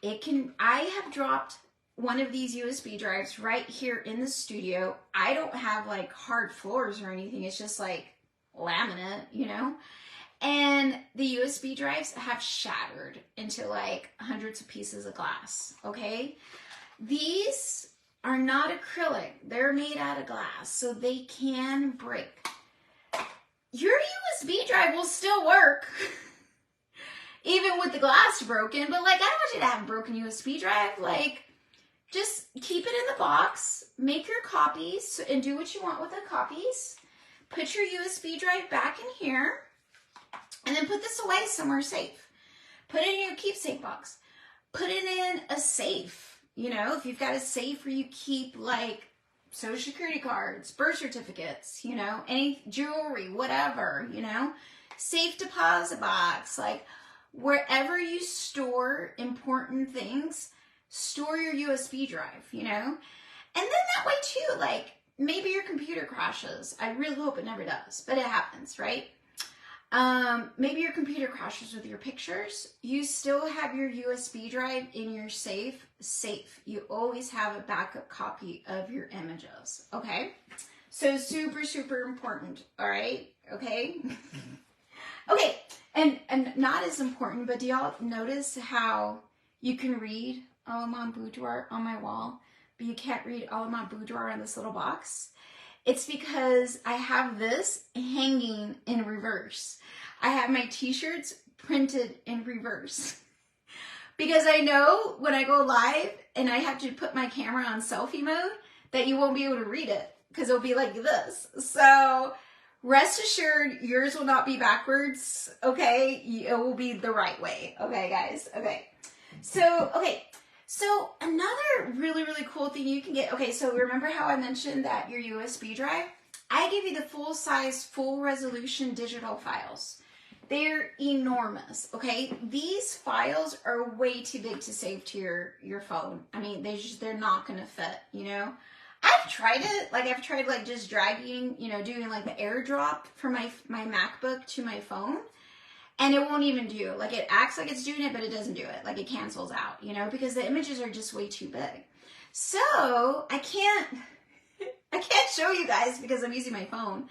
I have dropped one of these USB drives right here in the studio. I don't have like hard floors or anything. It's just like laminate, you know, and the USB drives have shattered into like hundreds of pieces of glass. Okay. These are not acrylic. They're made out of glass, so they can break. Your USB drive will still work even with the glass broken, but like, I don't want you to have a broken USB drive. Like, just keep it in the box, make your copies, and do what you want with the copies. Put your USB drive back in here, and then put this away somewhere safe. Put it in your keepsake box. Put it in a safe. You know, if you've got a safe where you keep like Social Security cards, birth certificates, you know, any jewelry, whatever, you know, safe deposit box, like wherever you store important things, store your USB drive, you know? And then that way too, like maybe your computer crashes. I really hope it never does, but it happens, right? Maybe your computer crashes with your pictures. You still have your USB drive in your safe. You always have a backup copy of your images, okay? So super, super important, all right? Okay? Okay, and not as important, but do y'all notice how you can read Aleman Boudoir on my wall, but you can't read Aleman Boudoir on this little box? It's because I have this hanging in reverse. I have my t-shirts printed in reverse. Because I know when I go live and I have to put my camera on selfie mode, that you won't be able to read it because it'll be like this. So rest assured, yours will not be backwards, okay? It will be the right way, okay, guys? Okay. So another really, really cool thing you can get, okay, so remember how I mentioned that your USB drive? I give you the full-size, full-resolution digital files. They're enormous, okay? These files are way too big to save to your phone. I mean, they're not gonna fit, you know? I've tried it, like I've tried like just dragging, you know, doing like the AirDrop from my MacBook to my phone, and it won't even do. Like it acts like it's doing it, but it doesn't do it. Like it cancels out, you know, because the images are just way too big. So I can't show you guys because I'm using my phone.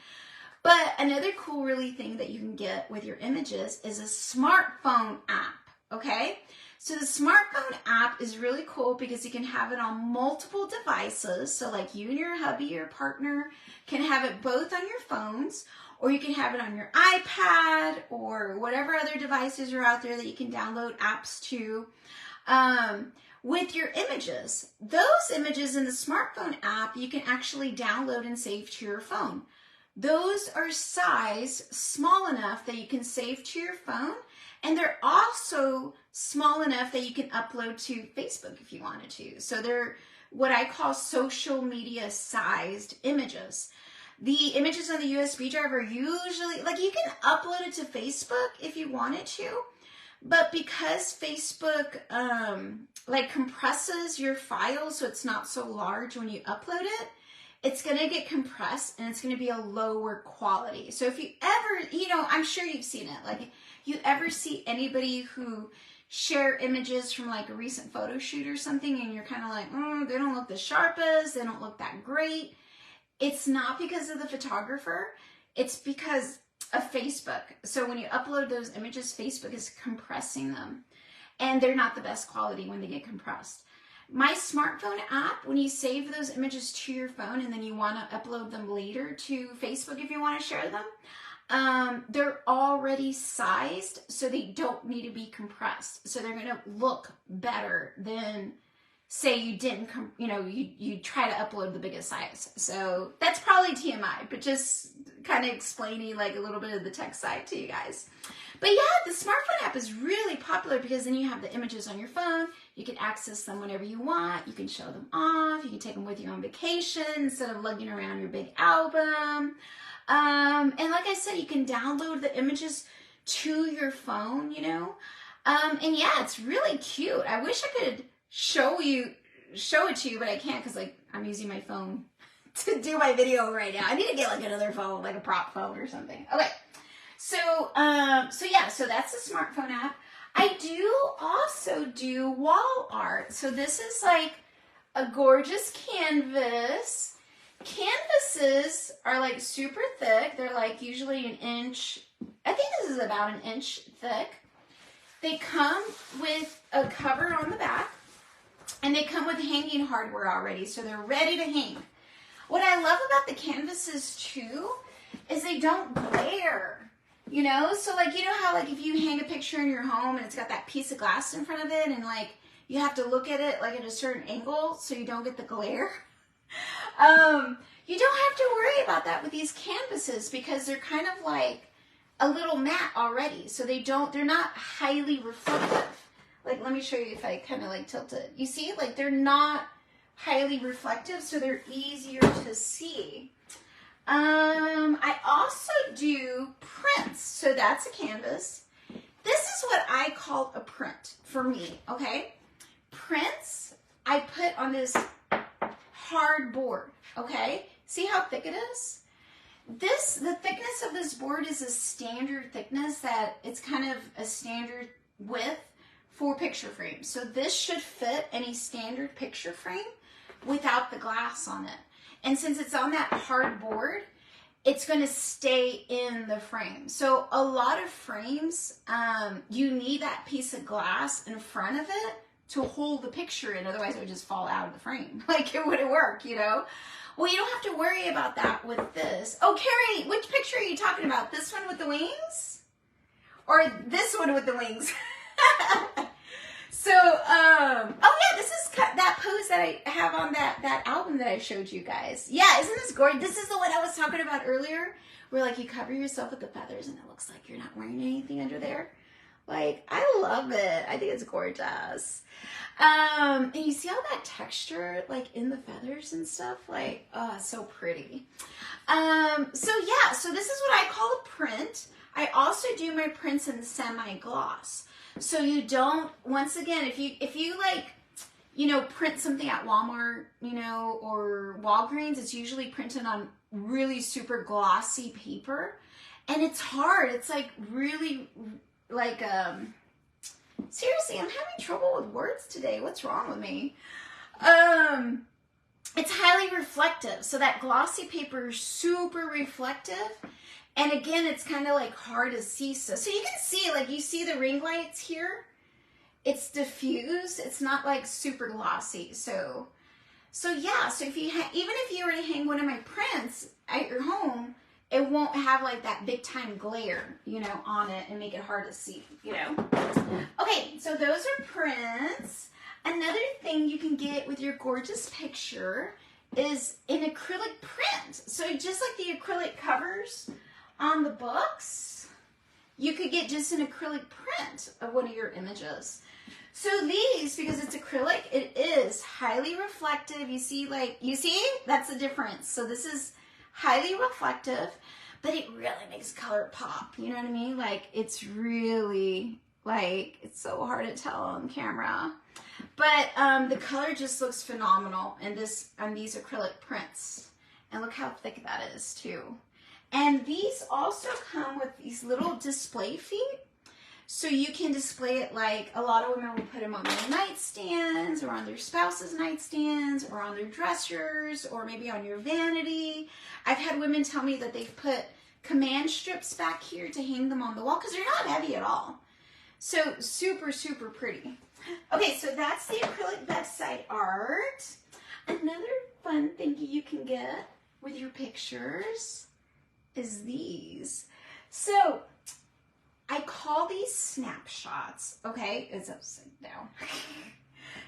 But another cool really thing that you can get with your images is a smartphone app, okay? So the smartphone app is really cool because you can have it on multiple devices. So like you and your hubby or partner can have it both on your phones, or you can have it on your iPad or whatever other devices are out there that you can download apps to with your images. Those images in the smartphone app, you can actually download and save to your phone. Those are size small enough that you can save to your phone, and they're also small enough that you can upload to Facebook if you wanted to. So they're what I call social media sized images. The images on the USB drive are usually, like you can upload it to Facebook if you wanted to, but because Facebook like compresses your file so it's not so large when you upload it, it's going to get compressed and it's going to be a lower quality. So if you ever, you know, I'm sure you've seen it. Like you ever see anybody who share images from like a recent photo shoot or something and you're kind of like, they don't look the sharpest, they don't look that great. It's not because of the photographer. It's because of Facebook. So when you upload those images, Facebook is compressing them and they're not the best quality when they get compressed. My smartphone app, when you save those images to your phone and then you want to upload them later to Facebook if you want to share them, they're already sized so they don't need to be compressed. So they're going to look better than, say, you didn't, you try to upload the biggest size. So that's probably TMI, but just kind of explaining like a little bit of the tech side to you guys. But yeah, the smartphone app is really popular because then you have the images on your phone. You can access them whenever you want. You can show them off. You can take them with you on vacation instead of lugging around your big album. And like I said, you can download the images to your phone, you know. And yeah, it's really cute. I wish I could show you show it to you, but I can't because like I'm using my phone to do my video right now. I need to get like another phone, like a prop phone or something. Okay. So yeah, so that's a smartphone app. I do also do wall art. So this is like a gorgeous canvas. Canvases are like super thick. They're like usually an inch. I think this is about an inch thick. They come with a cover on the back and they come with hanging hardware already. So they're ready to hang. What I love about the canvases too is they don't glare. You know, so like, you know how like if you hang a picture in your home and it's got that piece of glass in front of it and like you have to look at it like at a certain angle so you don't get the glare. You don't have to worry about that with these canvases because they're kind of like a little matte already. So they're not highly reflective. Like, let me show you if I kind of like tilt it. You see, like they're not highly reflective, so they're easier to see. I also do prints. So that's a canvas. This is what I call a print for me, okay? Prints I put on this hard board, okay? See how thick it is? The thickness of this board is a standard thickness that it's kind of a standard width for picture frames. So this should fit any standard picture frame without the glass on it. And since it's on that hard board, it's going to stay in the frame. So a lot of frames, you need that piece of glass in front of it to hold the picture in. Otherwise, it would just fall out of the frame. Like, it wouldn't work, you know? Well, you don't have to worry about that with this. Oh, Carrie, which picture are you talking about? This one with the wings? Or this one with the wings? So, oh yeah, this is that pose that I have on that album that I showed you guys. Yeah, isn't this gorgeous? This is the one I was talking about earlier, where like you cover yourself with the feathers and it looks like you're not wearing anything under there. Like, I love it. I think it's gorgeous. And you see all that texture like in the feathers and stuff? Like, oh, it's so pretty. So yeah, so this is what I call a print. I also do my prints in semi-gloss. So you don't, once again, if you like, you know, print something at Walmart, you know, or Walgreens, it's usually printed on really super glossy paper. And it's hard. It's like really like, seriously, I'm having trouble with words today. What's wrong with me? It's highly reflective. So that glossy paper is super reflective. And again, it's kind of like hard to see. So you can see, like you see the ring lights here. It's diffused. It's not like super glossy. So yeah. So if you even if you were to hang one of my prints at your home, it won't have like that big time glare, you know, on it and make it hard to see, you know. Okay, so those are prints. Another thing you can get with your gorgeous picture is an acrylic print. So just like the acrylic covers on the books, you could get just an acrylic print of one of your images. So these, because it's acrylic, it is highly reflective. You see, that's the difference. So this is highly reflective, but it really makes color pop. You know what I mean? Like, it's really, like, it's so hard to tell on camera. But the color just looks phenomenal in these acrylic prints. And look how thick that is, too. And these also come with these little display feet. So you can display it like a lot of women will put them on their nightstands or on their spouse's nightstands or on their dressers or maybe on your vanity. I've had women tell me that they've put command strips back here to hang them on the wall because they're not heavy at all. So super, super pretty. Okay, so that's the acrylic bedside art. Another fun thing you can get with your pictures is these. So I call these snapshots, okay? It's upside down.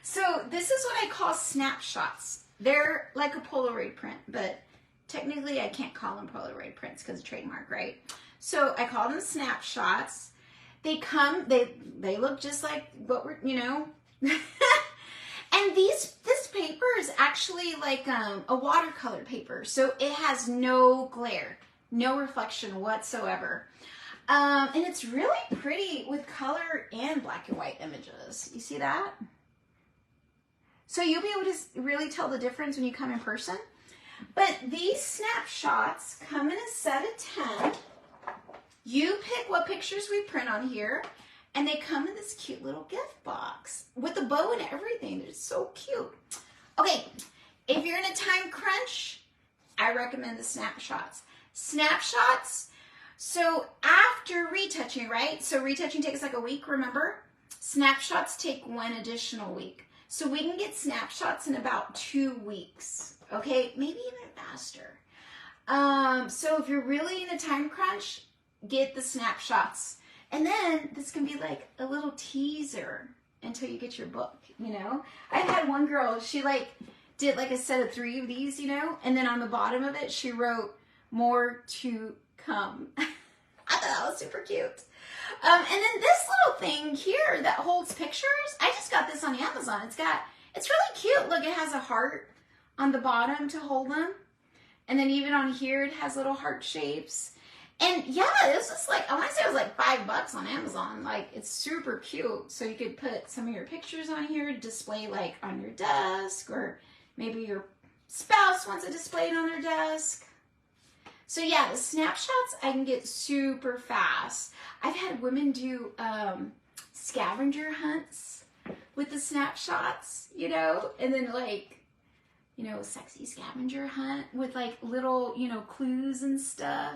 So this is what I call snapshots. They're like a Polaroid print, but technically I can't call them Polaroid prints because of trademark, right? So I call them snapshots. They look just like what we're, you know. And this paper is actually like a watercolor paper. So it has no glare, no reflection whatsoever. And it's really pretty with color and black and white images. You see that? So you'll be able to really tell the difference when you come in person. But these snapshots come in a set of 10. You pick what pictures we print on here, and they come in this cute little gift box with a bow and everything. They're so cute. Okay, if you're in a time crunch, I recommend the snapshots. Snapshots, so after retouching, right? So retouching takes like a week, remember? Snapshots take 1 additional week. So we can get snapshots in about 2 weeks, okay? Maybe even faster. So if you're really in a time crunch, get the snapshots. And then this can be like a little teaser until you get your book, you know? I had one girl, she like did like a set of 3 of these, you know? And then on the bottom of it, she wrote, "More to come." I thought that was super cute. And then this little thing here that holds pictures, I just got this on Amazon. It's really cute. Look, it has a heart on the bottom to hold them. And then even on here, it has little heart shapes. And yeah, this was like, I want to say it was like $5 on Amazon. Like, it's super cute. So you could put some of your pictures on here to display like on your desk, or maybe your spouse wants to display it on their desk. So yeah, the snapshots I can get super fast. I've had women do scavenger hunts with the snapshots, you know, and then like, you know, a sexy scavenger hunt with like little, you know, clues and stuff.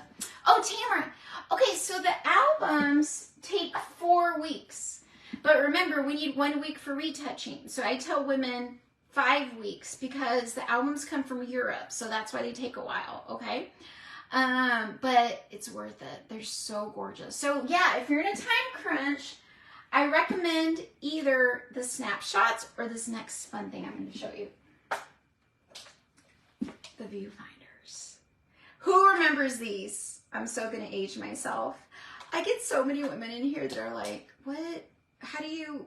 Oh, Tamara. Okay, so the albums take 4 weeks. But remember, we need 1 week for retouching. So I tell women 5 weeks because the albums come from Europe. So that's why they take a while, okay? But it's worth it. They're so gorgeous. So yeah, if you're in a time crunch, I recommend either the snapshots or this next fun thing I'm going to show you. The viewfinders. Who remembers these? I'm so going to age myself. I get so many women in here that are like, what? How do you,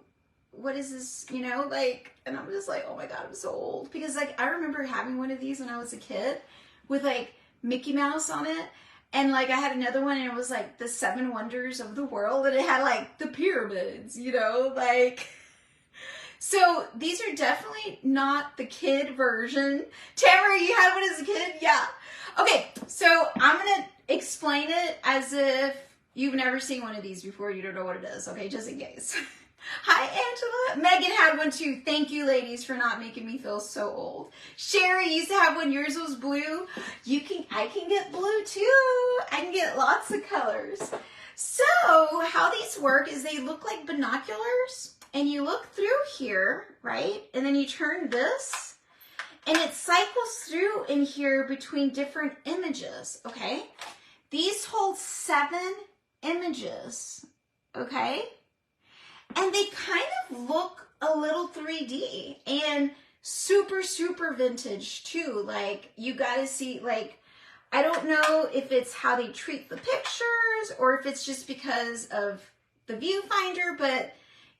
what is this? You know, like, and I'm just like, oh my God, I'm so old. Because like, I remember having one of these when I was a kid with like Mickey Mouse on it. And like, I had another one and it was like the 7 wonders of the world. And it had like the pyramids, you know, like... So these are definitely not the kid version. Tamara, you had one as a kid? Yeah. Okay, so I'm going to explain it as if you've never seen one of these before. You don't know what it is, okay, just in case. Hi, Angela. Megan had one too. Thank you, ladies, for not making me feel so old. Sherry used to have one. Yours was blue. I can get blue too. I can get lots of colors. So how these work is they look like binoculars. And you look through here, right? And then you turn this, and it cycles through in here between different images, okay? These hold 7 images, okay? And they kind of look a little 3D and super, super vintage too. Like, you gotta see, like, I don't know if it's how they treat the pictures or if it's just because of the viewfinder, but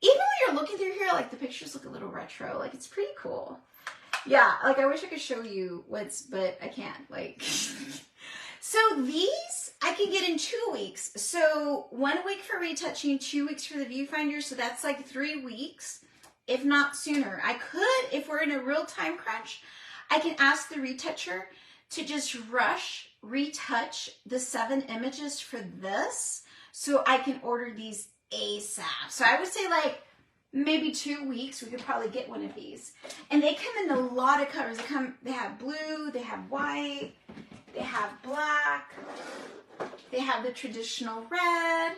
even when you're looking through here, like the pictures look a little retro. Like, it's pretty cool. Yeah, like I wish I could show you but I can't. Like, so these I can get in 2 weeks. So 1 week for retouching, 2 weeks for the viewfinder. So that's like 3 weeks, if not sooner. I could, if we're in a real time crunch, I can ask the retoucher to just retouch the 7 images for this so I can order these ASAP. So I would say like maybe 2 weeks we could probably get one of these. And they come in a lot of colors. They have blue, they have white, they have black, they have the traditional red.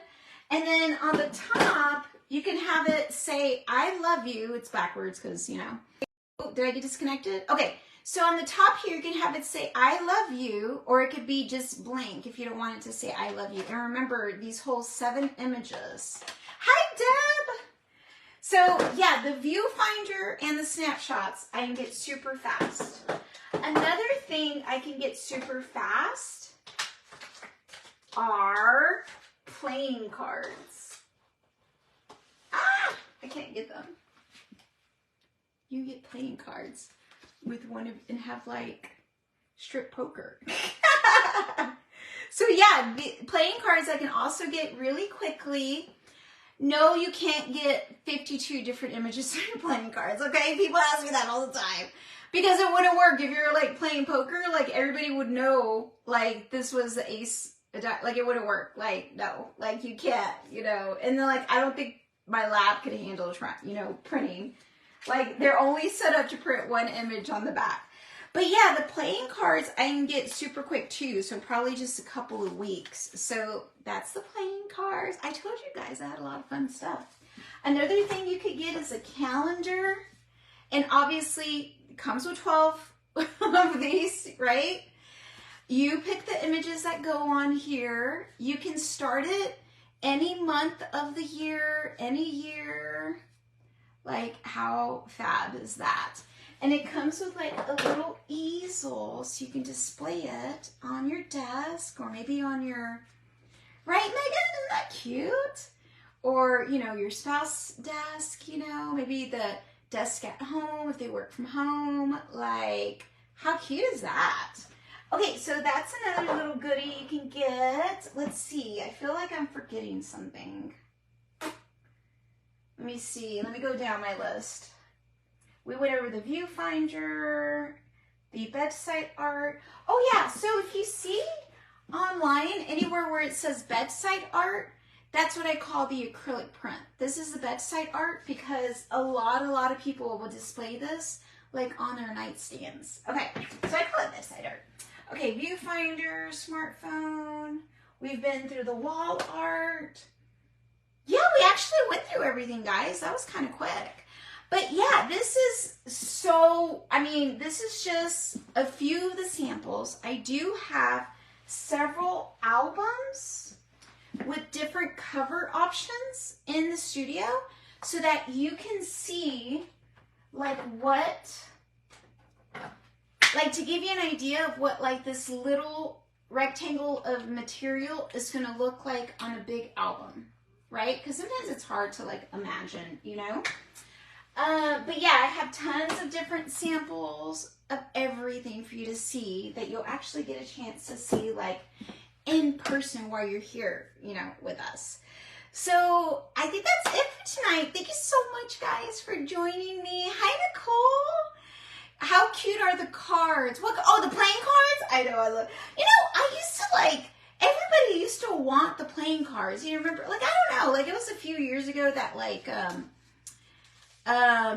And then on the top, you can have it say, "I love you." It's backwards because, you know. Oh, did I get disconnected? Okay. So on the top here, you can have it say, "I love you," or it could be just blank if you don't want it to say, "I love you." And remember, these whole 7 images. Hi, Deb! So yeah, the viewfinder and the snapshots, I can get super fast. Another thing I can get super fast are playing cards. Ah, I can't get them. You get playing cards with one of, and have like strip poker. So yeah, playing cards I can also get really quickly. No, you can't get 52 different images of your playing cards, okay? People ask me that all the time. Because it wouldn't work. If you're like playing poker, like everybody would know like this was the ace, like it wouldn't work. Like, no, like you can't, you know. And then like, I don't think my lab could handle, you know, printing. Like they're only set up to print one image on the back. But yeah, the playing cards I can get super quick too. So probably just a couple of weeks. So that's the playing cards. I told you guys I had a lot of fun stuff. Another thing you could get is a calendar. And obviously it comes with 12 of these, right? You pick the images that go on here. You can start it any month of the year, any year. Like, how fab is that? And it comes with like a little easel so you can display it on your desk or maybe on your, right, Megan? Isn't that cute? Or, you know, your spouse's desk, you know, maybe the desk at home if they work from home. Like, how cute is that? Okay, so that's another little goodie you can get. Let's see. I feel like I'm forgetting something. Let me see. Let me go down my list. We went over the viewfinder, the bedside art. Oh yeah, so if you see online anywhere where it says bedside art, that's what I call the acrylic print. This is the bedside art because a lot of people will display this like on their nightstands. Okay, so I call it bedside art. Okay, viewfinder, smartphone. We've been through the wall art. Yeah, we actually went through everything, guys. That was kind of quick. But yeah, this is so, I mean, this is just a few of the samples. I do have several albums with different cover options in the studio so that you can see like what, like to give you an idea of what like this little rectangle of material is going to look like on a big album, right? Because sometimes it's hard to like imagine, you know? But yeah, I have tons of different samples of everything for you to see that you'll actually get a chance to see like in person while you're here, you know, with us. So I think that's it for tonight. Thank you so much, guys, for joining me. Hi, Nicole. How cute are the cards? What? Oh, the playing cards? I know, I love. You know, I used to like. Everybody used to want the playing cards. You remember? Like, I don't know. Like, it was a few years ago that like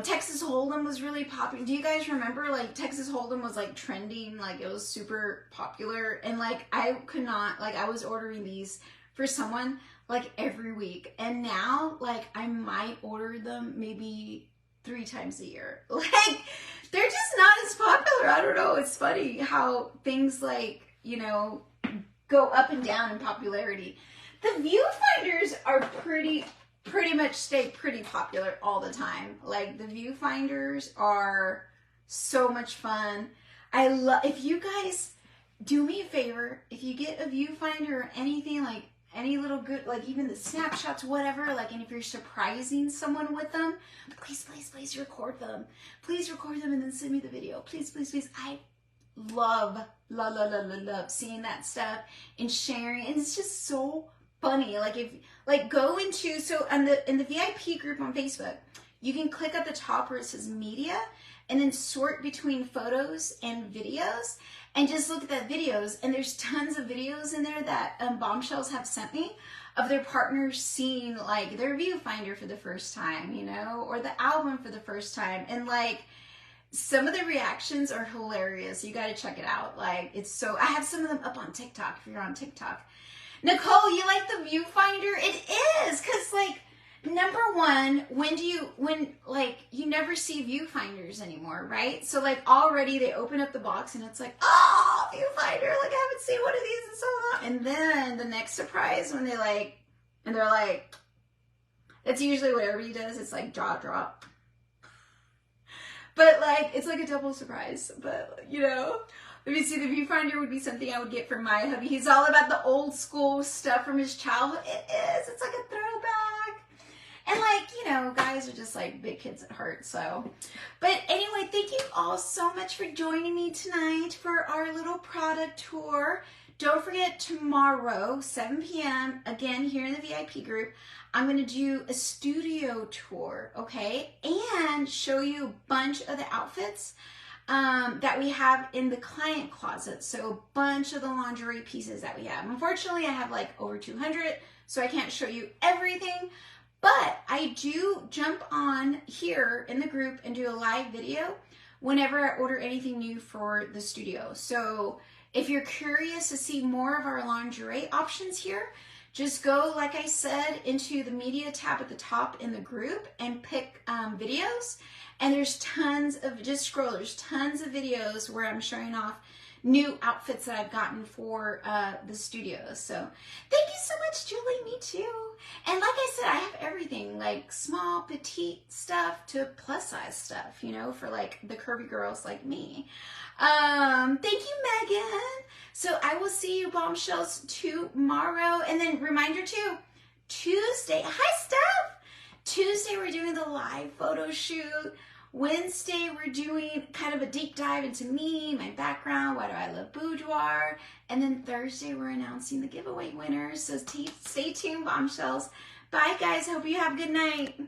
Texas Hold'em was really popular. Do you guys remember? Like, Texas Hold'em was like trending. Like, it was super popular. And like, I could not. Like, I was ordering these for someone like every week. And now, like, I might order them maybe 3 times a year. Like, they're just not as popular. I don't know. It's funny how things like, you know, go up and down in popularity. The viewfinders are pretty much stay pretty popular all the time. Like, the viewfinders are so much fun. I love, if you guys do me a favor, if you get a viewfinder or anything, like any little good, like even the snapshots, whatever, like, and if you're surprising someone with them, please record them. Please record them and then send me the video. Please. I love seeing that stuff and sharing, and it's just so funny. Like, if like go into, so in the VIP group on Facebook, you can click at the top where it says media and then sort between photos and videos and just look at the videos, and there's tons of videos in there that Bombshells have sent me of their partners seeing like their viewfinder for the first time, you know, or the album for the first time, and like some of the reactions are hilarious. You got to check it out. Like, it's so, I have some of them up on TikTok if you're on TikTok. Nicole, you like the viewfinder? It is, because like, number one, when like you never see viewfinders anymore, right? So like already they open up the box and it's like, oh, viewfinder, like I haven't seen one of these in so long. And then the next surprise when they like, and they're like, it's usually what everybody does. It's like jaw drop. But like, it's like a double surprise, but you know, let me see, the viewfinder would be something I would get for my hubby. He's all about the old school stuff from his childhood. It is, it's like a throwback. And like, you know, guys are just like big kids at heart, so. But anyway, thank you all so much for joining me tonight for our little product tour. Don't forget tomorrow, 7 p.m., again here in the VIP group, I'm going to do a studio tour, okay? And show you a bunch of the outfits that we have in the client closet. So a bunch of the lingerie pieces that we have. Unfortunately, I have like over 200, so I can't show you everything. But I do jump on here in the group and do a live video whenever I order anything new for the studio. So if you're curious to see more of our lingerie options here, just go, like I said, into the media tab at the top in the group and pick videos. And there's tons of, just scroll, there's tons of videos where I'm showing off new outfits that I've gotten for the studio. So thank you so much, Julie. Me too. And like I said, I have everything, like small, petite stuff to plus size stuff, you know, for like the curvy girls like me. Thank you, Megan. So I will see you bombshells tomorrow. And then reminder too, Tuesday, hi Steph. Tuesday we're doing the live photo shoot. Wednesday we're doing kind of a deep dive into me, my background, why do I love Boudoir. And then Thursday we're announcing the giveaway winners. So stay tuned, bombshells. Bye guys, hope you have a good night.